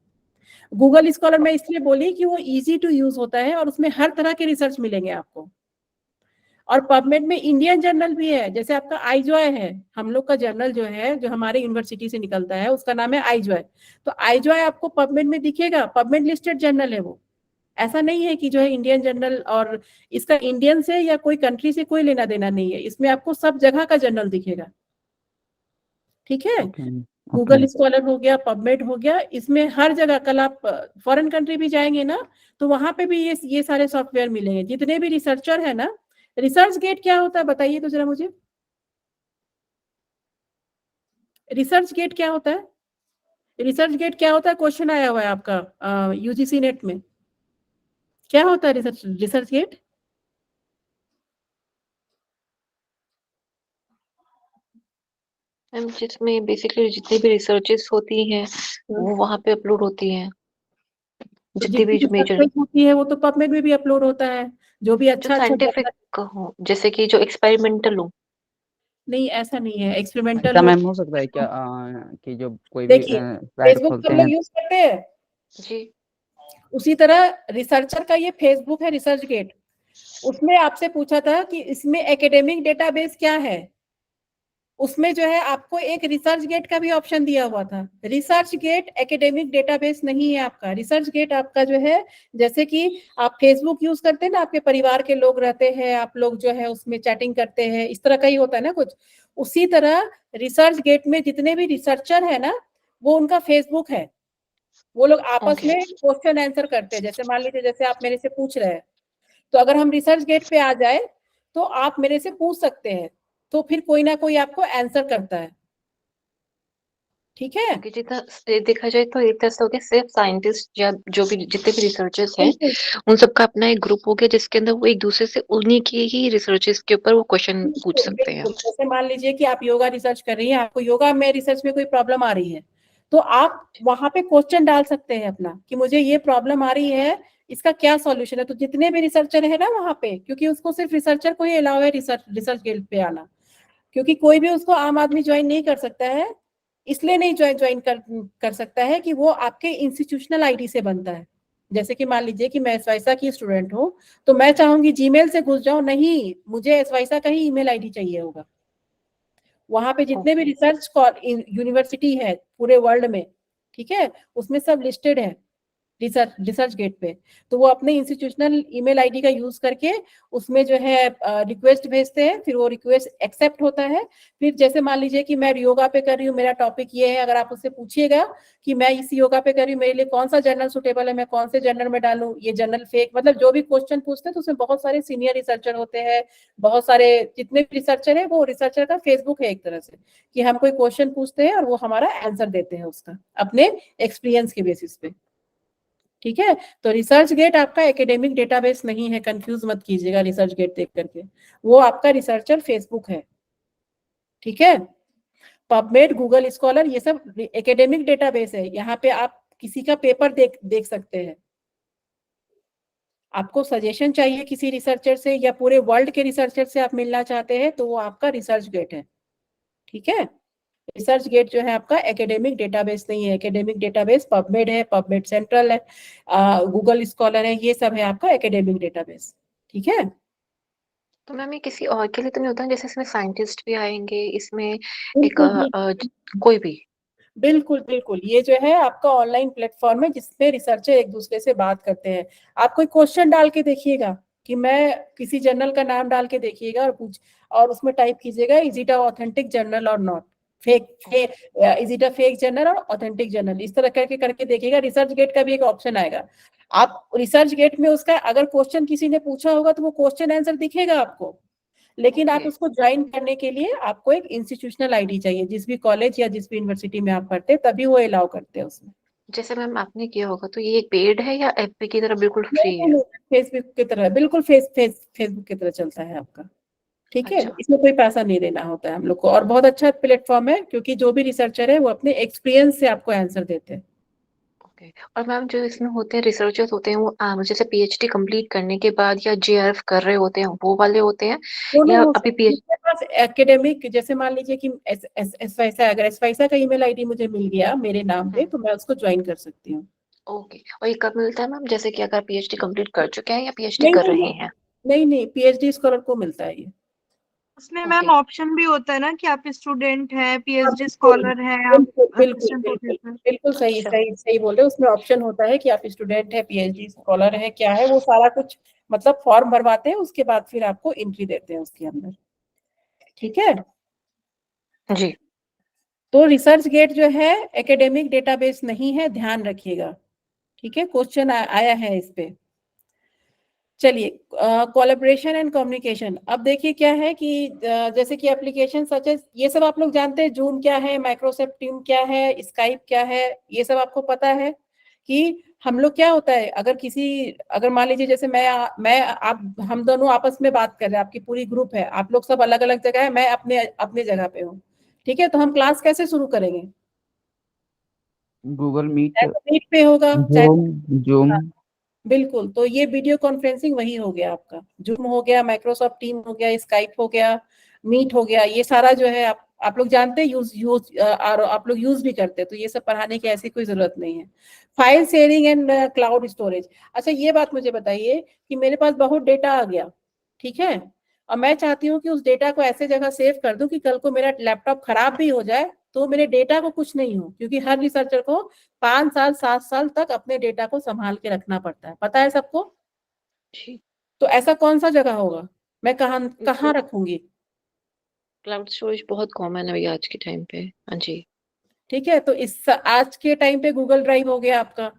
गूगल स्कॉलर में इसलिए बोली कि वो इजी टू यूज होता है और उसमें हर तरह के रिसर्च मिलेंगे आपको। और पबमेड में इंडियन जर्नल भी है, जैसे आपका आईजॉय है, हम लोग का जर्नल जो है, जो हमारे यूनिवर्सिटी से निकलता है, उसका नाम है आईजॉय। तो आईजॉय आपको पबमेड में दिखेगा, पबमेड लिस्टेड जर्नल है वो। ऐसा नहीं है कि जो है इंडियन जर्नल, और इसका इंडियन से या कोई कंट्री से कोई लेना देना नहीं है, इसमें आपको सब जगह का जर्नल दिखेगा। ठीक है, गूगल स्कॉलर हो गया, पबमेड हो गया, इसमें हर जगह, कल आप फॉरेन कंट्री भी जाएंगे ना तो वहां पे भी ये सारे सॉफ्टवेयर मिलेंगे, जितने भी रिसर्चर है ना। रिसर्च गेट क्या होता है बताइए तो जरा मुझे, रिसर्च गेट क्या होता है? रिसर्च गेट क्या होता है, क्वेश्चन आया हुआ है आपका यूजीसी नेट में, क्या होता है रिसर्च गेट? मैम जिसमें बेसिकली जितनी भी रिसर्चेस होती हैं वो वहाँ पे अपलोड होती हैं, तो जितनी भी जितनी जो मेजर रिसर्च होती है वो तो पबमेड में भी अपलोड होता है, जो भी जो अच्छा साइंटिफिक हो, जैसे कि जो एक्सपेरिमेंटल हो। नहीं, ऐसा नहीं है, एक्सपेरिमेंटल ऐसा हो। मैम हो सकता है क्या कि जो कोई भी देखिए, साइट फेसबुक खोलते हम लोग हैं। यूज करते हैं, जी। उसी तरह रिसर्चर का ये फेसबुक है रिसर्च गेट। उसमें आपसे पूछा था कि इसमें एकेडमिक डेटाबेस क्या है, उसमें जो है आपको एक रिसर्च गेट का भी ऑप्शन दिया हुआ था। रिसर्च गेट एकेडमिक डेटाबेस नहीं है आपका। रिसर्च गेट आपका जो है, जैसे कि आप फेसबुक यूज करते हैं ना, आपके परिवार के लोग रहते हैं, आप लोग जो है उसमें चैटिंग करते हैं, इस तरह का ही होता है ना कुछ, उसी तरह रिसर्च गेट में जितने भी रिसर्चर है ना, वो उनका फेसबुक है। वो लोग आपस ओके। में क्वेश्चन आंसर करते हैं, जैसे मान लीजिए जैसे आप मेरे से पूछ रहे हैं, तो अगर हम रिसर्च गेट पे आ जाए तो आप मेरे से पूछ सकते हैं, तो फिर कोई ना कोई आपको आंसर करता है। ठीक है, ओके, जितना देखा जाए तो एक तरह से हो गया, सिर्फ साइंटिस्ट या जो भी जितने भी रिसर्चर्स हैं बिल्कुल उन सबका अपना एक ग्रुप हो गया जिसके अंदर वो एक दूसरे से उन्हीं के ही रिसर्चेस के ऊपर वो क्वेश्चन पूछ बिल्कुल सकते हैं। बिल्कुल। जैसे मान लीजिए कि आप योगा रिसर्च कर रही हैं, आपको योगा में रिसर्च में कोई प्रॉब्लम आ रही है, तो आप वहां पे क्वेश्चन डाल सकते हैं अपना कि मुझे ये प्रॉब्लम आ रही है, इसका क्या सॉल्यूशन है। तो जितने भी रिसर्चर है ना वहां पे, क्योंकि उसको सिर्फ रिसर्चर को ही अलाउ है रिसर्च गेट पे आना, क्योंकि कोई भी उसको आम आदमी ज्वाइन नहीं कर सकता है। इसलिए नहीं ज्वाइन कर सकता है कि वो आपके इंस्टीट्यूशनल आईडी से बनता है। जैसे कि मान लीजिए कि मैं एसवाइसा की स्टूडेंट हूँ, तो मैं चाहूंगी जीमेल से घुस जाऊं, नहीं, मुझे एसवाइसा का ही ईमेल आईडी चाहिए होगा। वहां पे जितने भी ओके। रिसर्च यूनिवर्सिटी है पूरे वर्ल्ड में, ठीक है, उसमें सब लिस्टेड है रिसर्च गेट पे। तो वो अपने इंस्टीट्यूशनल ईमेल आईडी का यूज करके उसमें जो है रिक्वेस्ट भेजते हैं, फिर वो रिक्वेस्ट एक्सेप्ट होता है। फिर जैसे मान लीजिए कि मैं योगा पे कर रही हूँ, मेरा टॉपिक ये है, अगर आप उससे पूछिएगा कि मैं इस योगा पे कर रही हूँ, मेरे लिए कौन सा जर्नल सुटेबल है, मैं कौन से जर्नल में डालूं, ये जर्नल फेक, मतलब जो भी क्वेश्चन पूछते हैं, तो उसमें बहुत सारे सीनियर रिसर्चर होते हैं, बहुत सारे जितने भी रिसर्चर है, वो रिसर्चर का फेसबुक है एक तरह से, कि हम कोई क्वेश्चन पूछते हैं और वो हमारा आंसर देते हैं उसका अपने एक्सपीरियंस के बेसिस पे। ठीक है, तो रिसर्च गेट आपका एकेडमिक डेटाबेस नहीं है, कंफ्यूज मत कीजिएगा रिसर्च गेट देख करके, वो आपका रिसर्चर फेसबुक है। ठीक है, पबमेड, गूगल स्कॉलर, ये सब एकेडमिक डेटाबेस है, यहाँ पे आप किसी का पेपर देख सकते हैं। आपको सजेशन चाहिए किसी रिसर्चर से या पूरे वर्ल्ड के रिसर्चर से आप मिलना चाहते हैं, तो वो आपका रिसर्च गेट है। ठीक है, रिसर्च गेट जो है आपका एकेडमिक डेटाबेस नहीं है। एकेडमिक डेटाबेस पबमेड है, पबमेड सेंट्रल है, गूगल स्कॉलर है, ये सब है आपका एकेडमिक डेटाबेस। ठीक है, तो मैम ये किसी और के लिए तो नहीं होता, जैसे इसमें साइंटिस्ट भी आएंगे इसमें एक बिल्कुल बिल्कुल कोई भी। बिल्कुल बिल्कुल, ये जो है आपका ऑनलाइन प्लेटफॉर्म है जिसपे रिसर्चर एक दूसरे से बात करते हैं। आप कोई क्वेश्चन डाल के देखिएगा कि मैं किसी जर्नल का नाम डाल के देखिएगा और उसमें टाइप कीजिएगा, is it a authentic journal और not, is it a fake journal और ऑथेंटिक जर्नल, इस तरह करके देखिएगा। रिसर्च गेट का भी एक ऑप्शन आएगा, आप रिसर्च गेट में उसका अगर क्वेश्चन किसी ने पूछा होगा तो वो क्वेश्चन आंसर दिखेगा आपको। लेकिन आप ओके। उसको ज्वाइन करने के लिए आपको एक इंस्टीट्यूशनल आईडी चाहिए, जिस भी कॉलेज या जिस भी यूनिवर्सिटी में आप पढ़ते हैं, तभी वो अलाउ करते हैं उसमें। जैसे मैम आपने किया होगा तो ये पेड है या एफपी की तरह बिल्कुल नहीं फ्री नहीं है? नहीं, फेसबुक की तरह, बिल्कुल फेसबुक की तरह चलता है आपका। ठीक है, अच्छा। इसमें कोई पैसा नहीं देना होता है हम लोग को, और बहुत अच्छा प्लेटफॉर्म है, क्योंकि जो भी रिसर्चर है वो अपने एक्सपीरियंस से आपको आंसर देते हैं। ओके। और मैम जो इसमें होते हैं रिसर्चर्स होते हैं वो जैसे पीएचडी कंप्लीट करने के बाद या जेआरएफ कर रहे होते हैं वो वाले होते हैं दोनों या हो अभी सकते हैं। जिसके पास एकेडमिक, जैसे मान लीजिए कि एसवाइसा, अगर एसवाइसा का ईमेल आईडी मुझे मिल गया मेरे नाम पे, तो मैं उसको ज्वाइन कर सकती हूँ। ओके। और ये कब मिलता है मैम, जैसे कि अगर पीएचडी कंप्लीट कर चुके हैं या पीएचडी नहीं कर नहीं रहे नहीं हैं? नहीं नहीं, पीएचडी स्कॉलर को मिलता है ये। उसमें ओके। मैम ऑप्शन भी होता है ना कि आप स्टूडेंट हैं, हाँ, पीएचडी बिल्कुल स्कॉलर हैं, आप बिल्कुल बिल्कुल असिस्टेंट बिल्कुल प्रोफेसर। बिल्कुल सही अच्छा। सही सही बोल रहे हो। उसमें ऑप्शन होता है कि आप स्टूडेंट है, पीएचडी स्कॉलर है, क्या है वो सारा कुछ, मतलब फॉर्म भरवाते हैं, उसके बाद फिर आपको एंट्री देते हैं उसके अंदर। ठीक है, जी। तो रिसर्च गेट जो है एकेडमिक डेटाबेस नहीं है, ध्यान रखिएगा। ठीक है, क्वेश्चन आया है इस पे। चलिए, कोलैबोरेशन एंड कम्युनिकेशन। अब देखिए क्या है कि जैसे कि एप्लीकेशन सच एज, ये सब आप लोग जानते हैं, जूम क्या है, माइक्रोसॉफ्ट टीम क्या है, स्काइप क्या है, ये सब आपको पता है कि हम लोग क्या होता है, अगर मान लीजिए जैसे मैं आप, हम दोनों आपस में बात कर रहे हैं, आपकी पूरी ग्रुप है, आप लोग सब अलग अलग जगह है, मैं अपने अपने जगह पे हूँ। ठीक है, तो हम क्लास कैसे शुरू करेंगे? गूगल मीट, चाहे तो मीट पे होगा, चाहे, जूम, जूम। बिल्कुल। तो ये वीडियो कॉन्फ्रेंसिंग वही हो गया आपका, जूम हो गया, माइक्रोसॉफ्ट टीम हो गया, स्काइप हो गया, मीट हो गया, ये सारा जो है आप लोग जानते हैं, और आप लोग यूज भी करते हैं, तो ये सब पढ़ाने की ऐसी कोई जरूरत नहीं है। File sharing and cloud storage. अच्छा, ये बात मुझे बताइए कि मेरे पास बहुत डेटा आ गया, ठीक है, और मैं चाहती हूँ कि उस डेटा को ऐसे जगह सेव कर दूं कि कल को मेरा लैपटॉप खराब भी हो जाए तो मेरे डेटा को कुछ नहीं हो, क्योंकि हर रिसर्चर को 5 साल 7 साल तक अपने डेटा को संभाल के रखना पड़ता है, पता है सबको। जी। तो ऐसा कौन सा जगह होगा, मैं कहाँ कहाँ रखूंगी? क्लाउड स्टोरेज बहुत कॉमन है अभी आज के टाइम पे। हाँ जी। ठीक है, तो इस आज के टाइम पे गूगल ड्राइव हो गया आपका।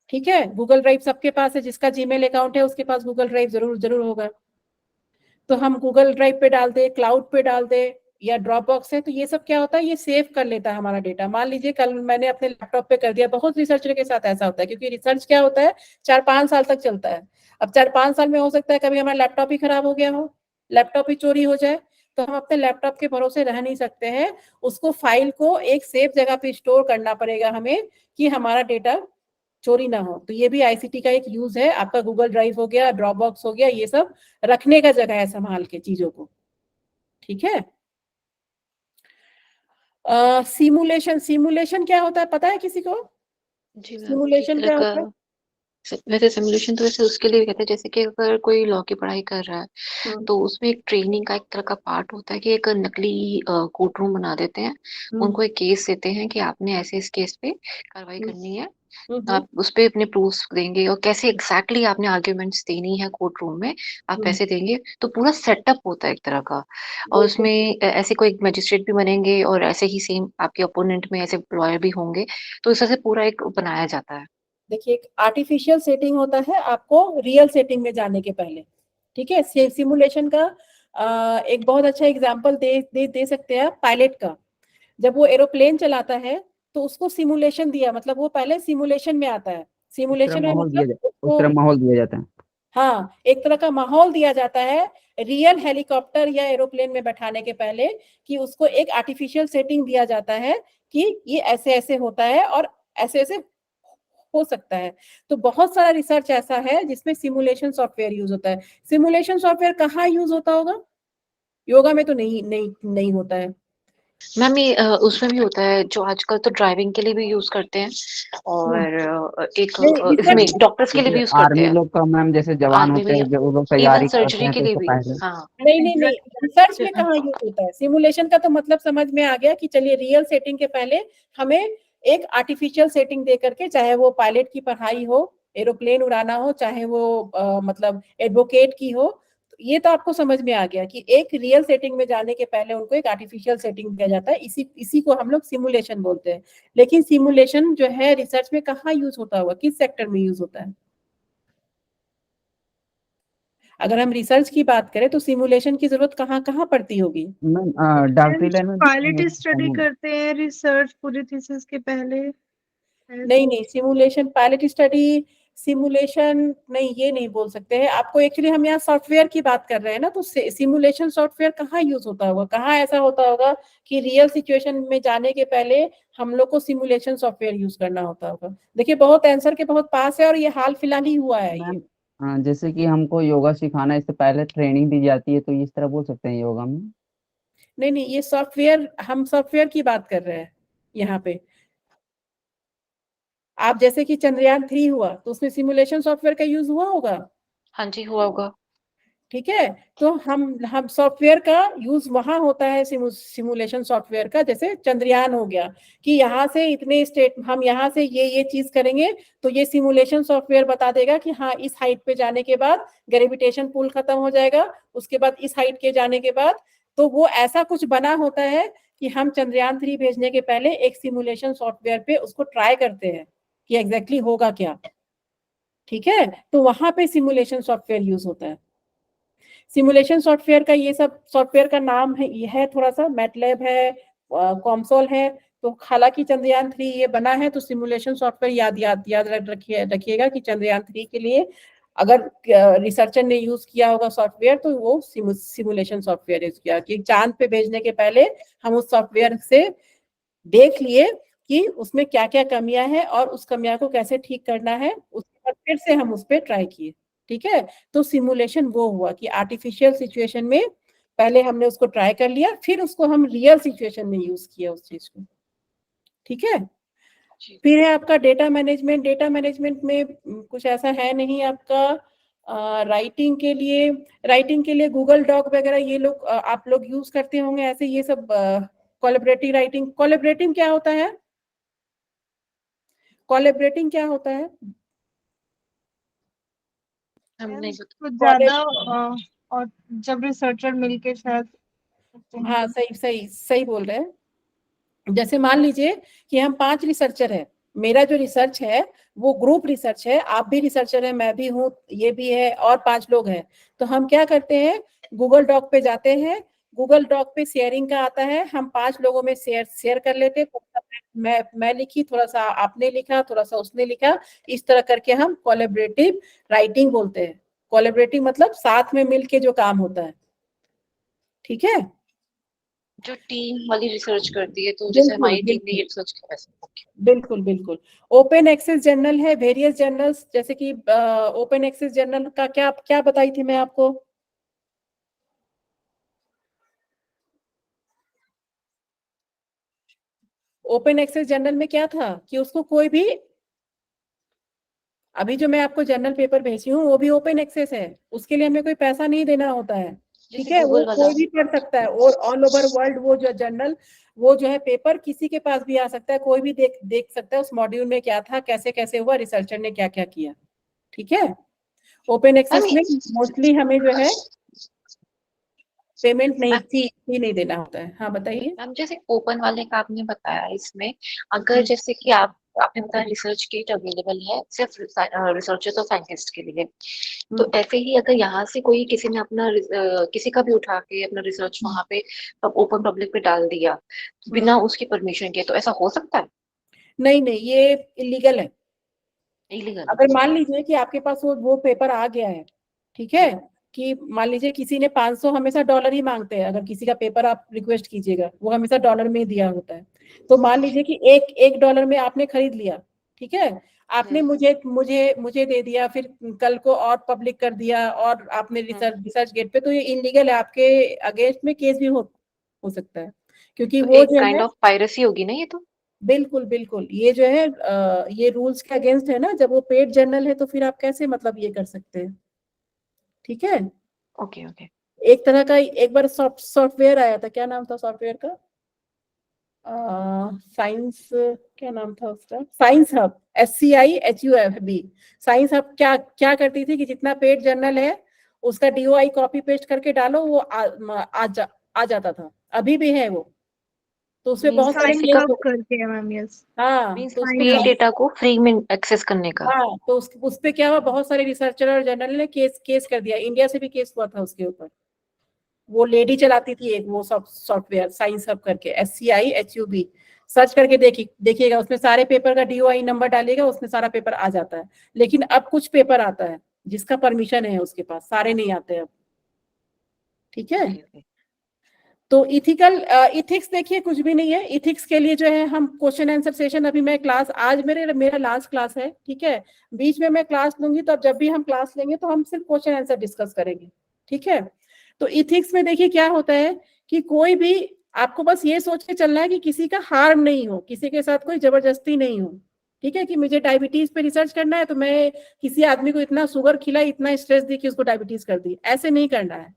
ठीक है, गूगल ड्राइव सबके पास है, जिसका जीमेल अकाउंट है उसके पास गूगल ड्राइव जरूर जरूर होगा। तो हम गूगल ड्राइव पे डाल दे, क्लाउड पे डाल दे, या ड्रॉप बॉक्स है, तो ये सब क्या होता है, ये सेव कर लेता है हमारा डेटा। मान लीजिए कल मैंने अपने लैपटॉप पे कर दिया, बहुत रिसर्चर के साथ ऐसा होता है, क्योंकि रिसर्च क्या होता है, 4-5 साल तक चलता है। अब 4-5 साल में हो सकता है कभी हमारा लैपटॉप ही खराब हो गया हो, लैपटॉप ही चोरी हो जाए, तो हम अपने लैपटॉप के भरोसे रह नहीं सकते हैं। उसको फाइल को एक सेफ जगह पे स्टोर करना पड़ेगा हमें, कि हमारा डेटा चोरी ना हो। तो ये भी आईसीटी का एक यूज है। आपका गूगल ड्राइव हो गया, ड्रॉप बॉक्स हो गया, ये सब रखने का जगह है संभाल के चीजों को। ठीक है, सिमुलेशन। सिमुलेशन क्या होता है, पता है किसी को? जी मैम, एक सिमुलेशन तरह क्या का होता है? वैसे सिमुलेशन तो वैसे उसके लिए भी कहते हैं, जैसे कि अगर कोई लॉ की पढ़ाई कर रहा है हम्म, तो उसमें एक ट्रेनिंग का एक तरह का पार्ट होता है कि एक नकली कोर्ट रूम बना देते हैं, उनको एक केस देते हैं कि आपने ऐसे इस केस पे कार्रवाई हम्म, करनी है, हम्म, आप उस पे अपने प्रूफ्स देंगे और कैसे एग्जैक्टली आपने आर्ग्यूमेंट्स देनी है कोर्ट रूम में, आप हम्म, पैसे देंगे, तो पूरा सेटअप होता है एक तरह का। और बिल्कुल। उसमें ऐसे कोई मजिस्ट्रेट भी बनेंगे और ऐसे ही सेम आपके ओपोनेंट में ऐसे लॉयर भी होंगे, तो इस तरह से पूरा एक बनाया जाता है। देखिए, एक आर्टिफिशियल सेटिंग होता है आपको रियल सेटिंग में जाने के पहले। ठीक है, सिमुलेशन का एक बहुत अच्छा एग्जांपल दे सकते हैं आप, पायलट का। जब वो एरोप्लेन चलाता है तो उसको सिमुलेशन दिया, मतलब वो पहले सिमुलेशन में आता है। सिमुलेशन में मतलब उस उसको, तरह माहौल दिया जाता है। हाँ, एक तरह का माहौल दिया जाता है रियल हेलीकॉप्टर या एरोप्लेन में बैठाने के पहले, कि उसको एक आर्टिफिशियल सेटिंग दिया जाता है कि ये ऐसे ऐसे होता है और ऐसे ऐसे हो सकता है। तो बहुत सारा रिसर्च ऐसा है जिसमें सिमुलेशन सॉफ्टवेयर यूज होता है। सिमुलेशन सॉफ्टवेयर कहाँ यूज होता होगा? योगा में तो नहीं नहीं नहीं होता है। मैम ये उसमें भी होता है, जो आजकल तो ड्राइविंग के लिए भी यूज करते हैं और एक नहीं, इसमें रिसर्च, डॉक्टर्स के लिए भी जैसे यूज करते आर्मी हैं, लोग का मैम, जैसे जवान आर्मी होते में, हैं जब वो लोग इवन तैयारी करते सर्जरी हैं के तो लिए उससे भी। पहले। हाँ। नहीं नहीं नहीं, रिसर्च में कहाँ यूज होता है सिमुलेशन का? तो मतलब समझ में आ गया कि चलिए रियल सेटिंग के पहले हमें एक आर्टिफिशियल सेटिंग दे करके, चाहे वो पायलट की पढ़ाई हो, एरोप्लेन उड़ाना हो, चाहे वो मतलब एडवोकेट की हो, तो ये तो आपको समझ में आ गया कि एक रियल सेटिंग में जाने के पहले उनको एक आर्टिफिशियल सेटिंग दिया जाता है। इसी को हम लोग सिमुलेशन बोलते हैं। लेकिन सिमुलेशन जो है रिसर्च में कहाँ यूज होता होगा, किस सेक्टर में यूज होता है? अगर हम रिसर्च की बात करें तो सिमुलेशन की जरूरत कहाँ कहाँ पड़ती होगी? मैम डॉक्टरी लाइन में भी पायलट simulation स्टडी करना है। करते हैं रिसर्च पूरी थीसिस के पहले। नहीं नहीं, सिमुलेशन पायलट स्टडी सिमुलेशन नहीं, ये नहीं बोल सकते हैं आपको। एक्चुअली हम यहाँ सॉफ्टवेयर की बात कर रहे हैं ना, तो सिमुलेशन सॉफ्टवेयर कहाँ यूज होता होगा, कहाँ ऐसा होता होगा कि रियल सिचुएशन में जाने के पहले हम लोग को सिमुलेशन सॉफ्टवेयर यूज करना होता होगा? देखिए बहुत आंसर के बहुत पास है और ये हाल फिलहाल ही हुआ है ये। मैम जैसे कि हमको योगा सिखाना है, इससे पहले ट्रेनिंग दी जाती है, तो इस तरह बोल सकते हैं योगा में। नहीं नहीं, ये सॉफ्टवेयर, हम सॉफ्टवेयर की बात कर रहे हैं यहाँ पे। आप जैसे कि चंद्रयान 3 हुआ तो उसमें सिमुलेशन सॉफ्टवेयर का यूज हुआ होगा, हाँ जी, हुआ होगा। ठीक है? तो हम सॉफ्टवेयर का यूज वहां होता है, सिमुलेशन सॉफ्टवेयर का। जैसे चंद्रयान हो गया कि यहाँ से इतने स्टेट, हम यहाँ से ये चीज करेंगे, तो ये सिमुलेशन सॉफ्टवेयर बता देगा कि हाँ इस हाइट पे जाने के बाद ग्रेविटेशन पुल खत्म हो जाएगा, उसके बाद इस हाइट के जाने के बाद। तो वो ऐसा कुछ बना होता है कि हम चंद्रयान 3 भेजने के पहले एक सिमुलेशन सॉफ्टवेयर पे उसको ट्राई करते हैं कि एग्जैक्टली होगा क्या, ठीक है? तो वहां पे सिमुलेशन सॉफ्टवेयर यूज होता है। सिमुलेशन सॉफ्टवेयर का, ये सब सॉफ्टवेयर का नाम है, ये है थोड़ा सा मैटलैब है, कॉमसोल है। तो हालांकि चंद्रयान 3 ये बना है, तो सिमुलेशन सॉफ्टवेयर याद रखिएगा कि चंद्रयान 3 के लिए अगर रिसर्चर ने यूज किया होगा सॉफ्टवेयर, तो वो सिमुलेशन सॉफ्टवेयर यूज किया, कि चांद पे भेजने के पहले हम उस सॉफ्टवेयर से देख लिए कि उसमें क्या क्या कमियां हैं और उस कमियां को कैसे ठीक करना है, उसके बाद फिर से हम उस पर ट्राई किए, ठीक है? तो सिमुलेशन वो हुआ कि आर्टिफिशियल सिचुएशन में पहले हमने उसको ट्राई कर लिया, फिर उसको हम रियल सिचुएशन में यूज किया उस चीज को, ठीक है? जी। फिर है आपका डेटा मैनेजमेंट। डेटा मैनेजमेंट में कुछ ऐसा है नहीं आपका। राइटिंग के लिए गूगल डॉक वगैरह ये लोग आप लोग यूज करते होंगे ऐसे, ये सब कोलैबोरेटिव राइटिंग। कोलैबोरेटिंग क्या होता है? कोलैबोरेटिंग क्या होता है? हम नहीं बता। कुछ ज्यादा और जब रिसर्चर मिलके शायद करते हैं। हाँ सही सही सही बोल रहे हैं। जैसे मान लीजिए कि हम 5 रिसर्चर हैं, मेरा जो रिसर्च है वो ग्रुप रिसर्च है, आप भी रिसर्चर हैं, मैं भी हूँ, ये भी है, और 5 लोग हैं। तो हम क्या करते हैं, गूगल डॉक पे जाते हैं, गूगल डॉक पे शेयरिंग का आता है, हम 5 लोगों में शेयर कर लेते हैं। थोड़ा सा मैं लिखी, थोड़ा सा आपने लिखा, थोड़ा सा उसने लिखा, इस तरह करके हम कोलैबोरेटिव राइटिंग बोलते हैं। कोलैबोरेटिव मतलब साथ में मिलके जो काम होता है, ठीक है? जो टीम वाली रिसर्च करती है, तो जैसे बिल्कुल हमारी टीम ने बिल्कुल ये रिसर्च किया वैसे। ओके। बिल्कुल बिल्कुल। ओपन एक्सेस जर्नल है, वेरियस जर्नल्स, जैसे कि ओपन एक्सेस जर्नल का क्या क्या बताई थी मैं आपको? ओपन एक्सेस जर्नल में क्या था कि उसको कोई भी, अभी जो मैं आपको जर्नल पेपर भेजी हूँ वो भी ओपन एक्सेस है, उसके लिए हमें कोई पैसा नहीं देना होता है, ठीक जैसे है? वो गूगल वाला। कोई भी पढ़ सकता है, और ऑल ओवर वर्ल्ड वो जो जर्नल, वो जो है पेपर किसी के पास भी आ सकता है, कोई भी देख सकता है उस मॉड्यूल में क्या था, कैसे कैसे हुआ, रिसर्चर ने क्या क्या किया, ठीक है? ओपन एक्सेस में मोस्टली हमें जो है पेमेंट नहीं, फी नहीं देना होता है। हाँ बताइए। मैम जैसे ओपन वाले का आपने बताया, इसमें अगर जैसे कि आपने बताया रिसर्च किट अवेलेबल है सिर्फ रिसर्चर्स और साइंटिस्ट के लिए, तो ऐसे ही अगर यहाँ से कोई किसी ने अपना किसी का भी उठा के अपना रिसर्च वहां पे ओपन पब्लिक पे डाल दिया बिना उसकी परमिशन के, तो ऐसा हो सकता है? नहीं नहीं, ये इलीगल है। इलीगल? अगर मान लीजिए कि आपके पास वो पेपर आ गया है, ठीक है, कि मान लीजिए किसी ने 500, हमेशा डॉलर ही मांगते हैं, अगर किसी का पेपर आप रिक्वेस्ट कीजिएगा वो हमेशा डॉलर में ही दिया होता है। तो मान लीजिए कि एक डॉलर में आपने खरीद लिया, ठीक है, आपने मुझे मुझे मुझे दे दिया, फिर कल को और पब्लिक कर दिया, और आपने रिसर्च गेट पे, तो ये इलीगल है, आपके अगेंस्ट में केस भी हो सकता है, क्योंकि तो वो एक जो काइंड है, ऑफ पायरेसी होगी ना ये तो? बिल्कुल बिल्कुल, ये जो है ये रूल्स के अगेंस्ट है ना, जब वो पेड जर्नल है तो फिर आप कैसे मतलब ये कर सकते हैं, ठीक है? Okay okay. एक तरह का एक बार सॉफ्टवेयर आया था, क्या नाम था सॉफ्टवेयर का? साइंस, क्या नाम था उसका? Science hub, SCIHUB। Science hub क्या क्या करती थी कि जितना पेड जर्नल है उसका DOI कॉपी पेस्ट करके डालो, वो आ जाता था, अभी भी है वो, तो उसमें Means बहुत सारे किसी साइन का अप करके है मैम, यस। हाँ मीन्स तो उसमें फ्री डेटा को फ्री में एक्सेस करने का। हाँ तो उस पे क्या हुआ, बहुत सारे रिसर्चर और जर्नल ने केस कर दिया, इंडिया से भी केस हुआ था उसके ऊपर। वो लेडी चलाती थी एक वो सॉफ्टवेयर साइंस हब करके, SCIHUB, सर्च करके देखिएगा, उसमें सारे पेपर का DOI नंबर डालिएगा, उसमें सारा पेपर आ जाता है। लेकिन अब कुछ पेपर आता है जिसका परमिशन है उसके पास, सारे नहीं आते अब। ठीक है, तो इथिक्स देखिए कुछ भी नहीं है। इथिक्स के लिए जो है हम क्वेश्चन आंसर सेशन, अभी मैं क्लास, आज मेरा लास्ट क्लास है, ठीक है, बीच में मैं क्लास लूंगी, तो अब जब भी हम क्लास लेंगे तो हम सिर्फ क्वेश्चन आंसर डिस्कस करेंगे। ठीक है, तो इथिक्स में देखिए क्या होता है कि कोई भी, आपको बस ये सोच के चलना है कि किसी का हार्म नहीं हो, किसी के साथ कोई जबरदस्ती नहीं हो। ठीक है, कि मुझे डायबिटीज पे रिसर्च करना है तो मैं किसी आदमी को इतना शुगर खिलाई, इतना स्ट्रेस दी कि उसको डायबिटीज कर दी, ऐसे नहीं करना है।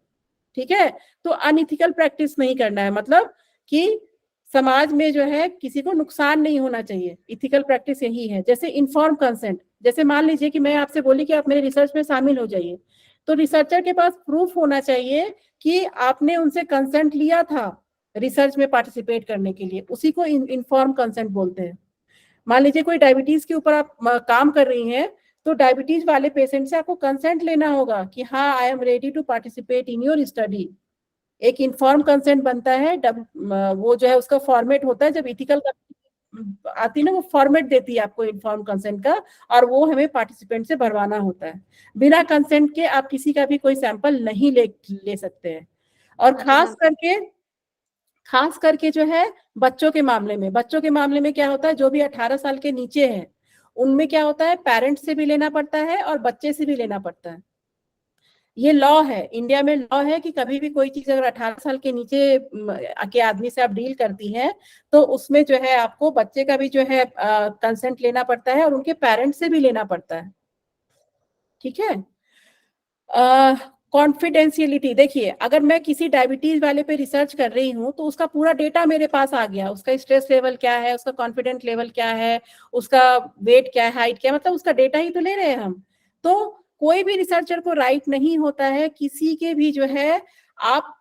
ठीक है, तो अनइथिकल प्रैक्टिस नहीं करना है, मतलब कि समाज में जो है किसी को नुकसान नहीं होना चाहिए। इथिकल प्रैक्टिस यही है। जैसे इन्फॉर्म कंसेंट, जैसे मान लीजिए कि मैं आपसे बोली कि आप मेरे रिसर्च में शामिल हो जाइए, तो रिसर्चर के पास प्रूफ होना चाहिए कि आपने उनसे कंसेंट लिया था रिसर्च में पार्टिसिपेट करने के लिए, उसी को इन्फॉर्म कंसेंट बोलते हैं। मान लीजिए कोई डायबिटीज के ऊपर आप काम कर रही हैं, तो डायबिटीज वाले पेशेंट से आपको कंसेंट लेना होगा कि हाँ I am ready to participate in your study. एक इन्फॉर्म कंसेंट बनता है, वो जो है उसका फॉर्मेट होता है, जब इथिकल आती है ना, वो फॉर्मेट देती है आपको इन्फॉर्म कंसेंट का, और वो हमें पार्टिसिपेंट से भरवाना होता है। बिना कंसेंट के आप किसी का भी कोई सैंपल नहीं ले सकते हैं। और खास करके जो है बच्चों के मामले में क्या होता है, जो भी 18 साल के नीचे है उनमें क्या होता है, पेरेंट्स से भी लेना पड़ता है और बच्चे से भी लेना पड़ता है। ये लॉ है, इंडिया में लॉ है कि कभी भी कोई चीज अगर 18 साल के नीचे के आदमी से आप डील करती हैं, तो उसमें जो है आपको बच्चे का भी जो है कंसेंट लेना पड़ता है और उनके पेरेंट्स से भी लेना पड़ता है। ठीक है, कॉन्फिडेंशियलिटी, देखिए अगर मैं किसी डायबिटीज वाले पे रिसर्च कर रही हूँ तो उसका पूरा डेटा मेरे पास आ गया, उसका स्ट्रेस लेवल क्या है, उसका कॉन्फिडेंस लेवल क्या है, उसका वेट क्या है, हाइट क्या है, मतलब उसका डेटा ही तो ले रहे हैं हम। तो कोई भी रिसर्चर को राइट नहीं होता है किसी के भी जो है, आप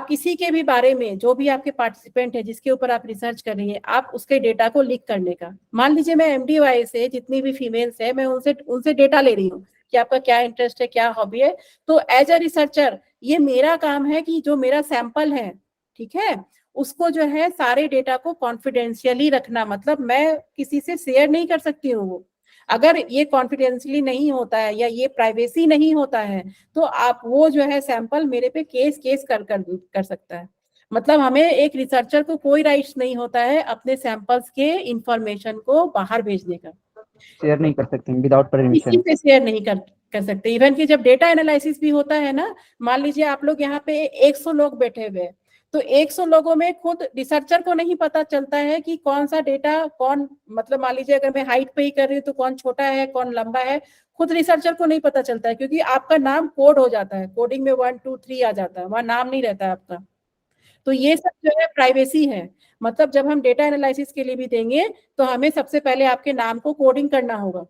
किसी के भी बारे में, जो भी आपके पार्टिसिपेंट है जिसके ऊपर आप रिसर्च कर रही हैं, आप उसके डेटा को लीक करने का। मान लीजिए मैं MDY से जितनी भी फीमेल्स है, मैं उनसे डेटा ले रही हूँ कि आपका क्या इंटरेस्ट है, क्या हॉबी है, तो एज अ रिसर्चर ये मेरा काम है कि जो मेरा सैंपल है, ठीक है, उसको जो है सारे डेटा को कॉन्फिडेंशियली रखना, मतलब मैं किसी से शेयर नहीं कर सकती हूँ वो। अगर ये कॉन्फिडेंशियली नहीं होता है या ये प्राइवेसी नहीं होता है, तो आप वो जो है सैंपल मेरे पे केस कर सकता है। मतलब हमें एक रिसर्चर को कोई राइट्स नहीं होता है अपने सैंपल्स के इंफॉर्मेशन को बाहर भेजने का, शेयर नहीं कर सकते विदाउट परमिशन। किसी से शेयर नहीं कर सकते। इवन कि जब डेटा एनालिसिस भी होता है ना, मान लीजिए आप लोग यहाँ पे 100 लोग बैठे हुए हैं, तो 100 लोगों में खुद रिसर्चर को नहीं पता चलता है कि कौन सा डेटा कौन, मतलब मान लीजिए अगर मैं हाइट पे ही कर रही हूँ तो कौन छोटा है कौन लंबा है, खुद रिसर्चर को नहीं पता चलता है, क्योंकि आपका नाम कोड हो जाता है, कोडिंग में 1 2 3 आ जाता है, वहां नाम नहीं रहता है आपका। तो ये सब जो है प्राइवेसी है। मतलब जब हम डेटा एनालिसिस के लिए भी देंगे तो हमें सबसे पहले आपके नाम को कोडिंग करना होगा।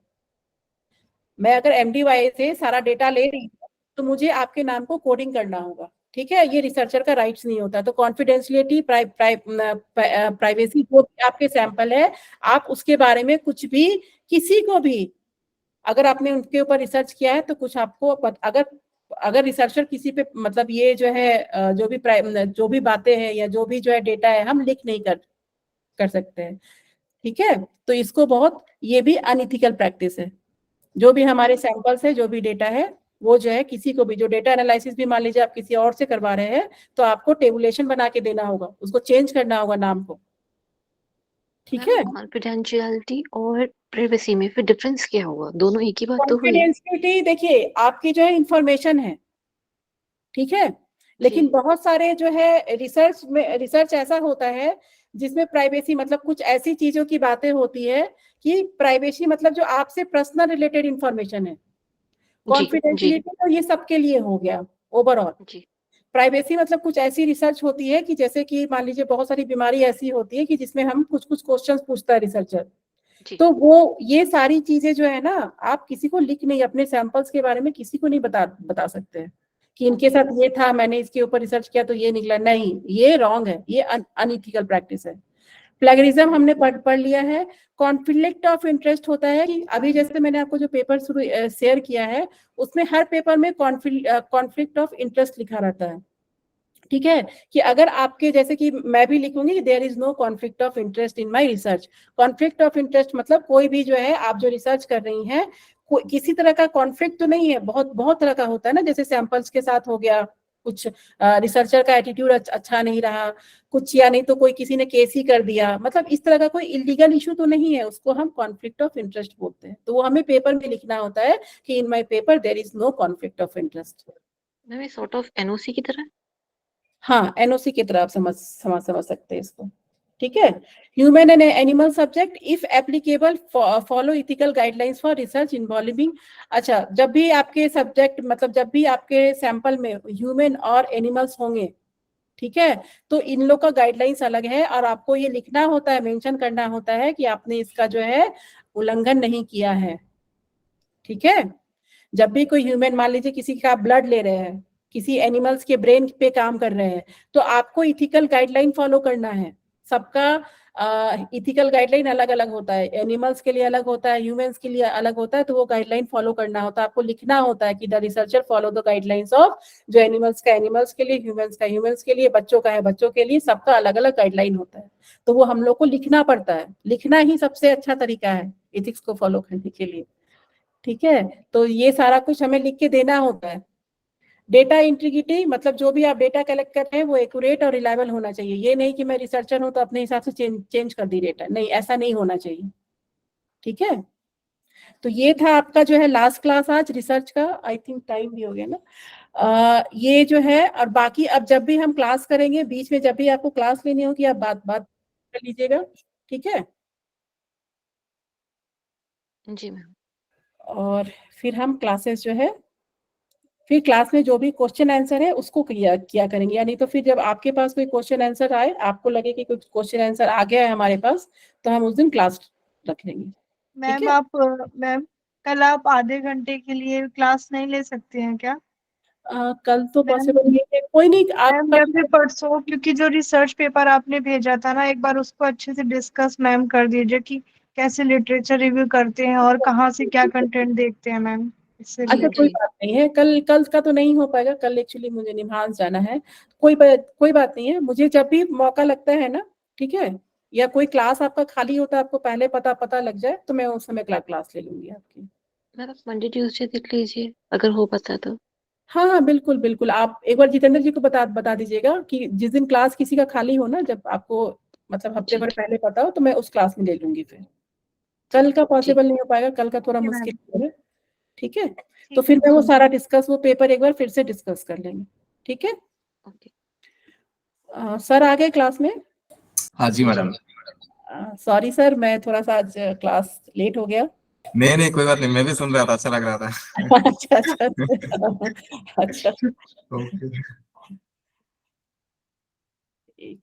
मैं अगर MDY से सारा डेटा ले रही हूँ तो मुझे आपके नाम को कोडिंग करना होगा। ठीक है, ये रिसर्चर का राइट्स नहीं होता। तो कॉन्फिडेंशियलिटी, प्राइवेसी, जो आपके सैंपल है आप उसके बारे में कुछ भी, किसी को भी, अगर आपने उनके ऊपर रिसर्च किया है तो कुछ आपको अगर रिसर्चर किसी पे, मतलब ये जो है जो भी बातें हैं या जो भी जो है डेटा है हम लीक नहीं कर सकते हैं। ठीक है, तो इसको बहुत, ये भी अनइथिकल प्रैक्टिस है। जो भी हमारे सैंपल्स है, जो भी डेटा है, वो जो है किसी को भी, जो डेटा एनालिसिस भी मान लीजिए आप किसी और से करवा रहे हैं, तो आपको टेबुलेशन बना के देना होगा, उसको चेंज करना होगा नाम को। ठीक है, कॉन्फिडेंशियलिटी और प्राइवेसी में फिर डिफरेंस क्या होगा? दोनों एक ही बात तो हुई। कॉन्फिडेंशियलिटी देखिए आपकी जो है इंफॉर्मेशन है, ठीक है, लेकिन बहुत सारे जो है रिसर्च ऐसा होता है जिसमें प्राइवेसी, मतलब कुछ ऐसी चीजों की बातें होती है कि प्राइवेसी मतलब जो आपसे पर्सनल रिलेटेड इंफॉर्मेशन है। कॉन्फिडेंशियलिटी तो ये सबके लिए हो गया ओवरऑल। प्राइवेसी मतलब कुछ ऐसी रिसर्च होती है कि जैसे कि मान लीजिए बहुत सारी बीमारी ऐसी होती है कि जिसमें हम कुछ क्वेश्चंस पूछता है रिसर्चर, तो वो ये सारी चीजें जो है ना, आप किसी को लिख नहीं, अपने सैंपल्स के बारे में किसी को नहीं बता सकते हैं, कि इनके साथ ये था, मैंने इसके ऊपर रिसर्च किया तो ये निकला। नहीं, ये रॉन्ग है, ये अनइथिकल प्रैक्टिस है। प्लेगरिज्म हमने पढ़ लिया है। कॉन्फ्लिक्ट ऑफ इंटरेस्ट होता है कि अभी जैसे मैंने आपको जो पेपर शेयर किया है उसमें हर पेपर में कॉन्फ्लिक्ट ऑफ इंटरेस्ट लिखा रहता है, ठीक है, कि अगर आपके जैसे कि मैं भी लिखूंगी there is no conflict of interest in my research. Conflict of interest मतलब कोई भी जो है आप जो रिसर्च कर रही हैं किसी तरह का कॉन्फ्लिक्ट तो नहीं है। बहुत बहुत तरह का होता है ना, जैसे सैंपल्स के साथ हो गया, कुछ रिसर्चर का एटीट्यूड अच्छा नहीं रहा, कुछ या नहीं तो कोई किसी ने केस ही कर दिया, मतलब इस तरह का कोई इलीगल इशू तो नहीं है, उसको हम कॉन्फ्लिक्ट ऑफ इंटरेस्ट बोलते हैं। तो वो हमें पेपर में लिखना होता है कि in my paper there is no conflict of interest. Ma'am ये सॉर्ट ऑफ एनओसी की तरह। हाँ, एनओसी की तरह आप समझ सकते हैं इसको, ठीक है। Human and animal subject if applicable follow ethical guidelines for research involving. अच्छा, जब भी आपके सब्जेक्ट मतलब जब भी आपके सैंपल में ह्यूमन और एनिमल्स होंगे, ठीक है, तो इन लोग का गाइडलाइंस अलग है और आपको ये लिखना होता है, मेंशन करना होता है कि आपने इसका जो है उल्लंघन नहीं किया है, ठीक है। जब भी कोई ह्यूमन, मान लीजिए किसी का ब्लड ले रहे हैं, किसी एनिमल्स के ब्रेन पे काम कर रहे हैं, तो आपको इथिकल गाइडलाइन फॉलो करना है। सबका इथिकल गाइडलाइन अलग अलग होता है, एनिमल्स के लिए अलग होता है, ह्यूमंस के लिए अलग होता है, तो वो गाइडलाइन फॉलो करना होता है। आपको लिखना होता है कि the researcher follow the guidelines of, जो एनिमल्स का एनिमल्स के लिए, ह्यूमंस का ह्यूमंस के लिए, बच्चों का है बच्चों के लिए, सबका अलग अलग गाइडलाइन होता है। तो वो हम लोग को लिखना पड़ता है, लिखना ही सबसे अच्छा तरीका है इथिक्स को फॉलो करने के लिए, ठीक है। तो ये सारा कुछ हमें लिख के देना होता है। डेटा इंटीग्रिटी मतलब जो भी आप डेटा कलेक्ट कर रहे हैं वो एक्यूरेट और रिलायबल होना चाहिए। ये नहीं कि मैं रिसर्चर हूं तो अपने हिसाब से चेंज कर दी डेटा, नहीं, ऐसा नहीं होना चाहिए, ठीक है। तो ये था आपका जो है लास्ट क्लास आज रिसर्च का। आई थिंक टाइम भी हो गया ना। ये जो है, और बाकी अब जब भी हम क्लास करेंगे, बीच में जब भी आपको क्लास लेनी होगी आप बात कर लीजिएगा, ठीक है। जी मैम। और फिर हम क्लासेस जो है, फिर क्लास में जो भी क्वेश्चन आंसर है उसको किया करेंगे, यानी तो फिर जब आपके पास कोई क्वेश्चन आंसर आए, आपको लगे कि कोई क्वेश्चन आंसर आ गया है हमारे पास, तो हम उस दिन क्लास रख लेंगे, ठीक मैम है। मैम कल आप आधे घंटे के लिए क्लास नहीं ले सकते हैं क्या? कल तो मैम पॉसिबल नहीं है, कोई नहीं, आप मैम या फिर परसों, क्योंकि जो रिसर्च पेपर आपने भेजा था ना, एक बार उसको अच्छे से डिस्कस मैम कर दीजिए कि कैसे लिटरेचर रिव्यू करते हैं और कहाँ से क्या कंटेंट देखते हैं मैम, इससे अच्छा, कोई जी। बात नहीं है, कल का तो नहीं हो पाएगा, कल एक्चुअली मुझे निम्हांस जाना है। कोई बात नहीं है, मुझे जब भी मौका लगता है ना, ठीक है, या कोई क्लास आपका खाली होता है, आपको पहले पता लग जाए, तो मैं उस समय क्लास ले लूंगी आपकी। मैम आप मंडे ट्यूसडे देख लीजिए अगर हो पाता तो। हाँ हाँ, बिल्कुल बिल्कुल, आप एक बार जितेंद्र जी को बता दीजिएगा कि जिस दिन क्लास किसी का खाली हो ना, जब आपको मतलब हफ्ते भर ठीक पहले पता हो, तो मैं उस क्लास में ले लूंगी। फिर कल का पॉसिबल नहीं हो पाएगा, कल का थोड़ा ठीक है मुश्किल है, ठीक है। तो ठीक फिर मैं वो है। सारा वो पेपर एक बार फिर से डिस्कस कर लेंगे, ठीक है। ओके। सर आ गए क्लास में? हाँ जी मैडम। सॉरी सर, मैं थोड़ा सा आज क्लास लेट हो गया। नहीं कोई बात नहीं, मैं भी सुन रहा था, अच्छा लग रहा था। अच्छा अच्छा अच्छा। ओके।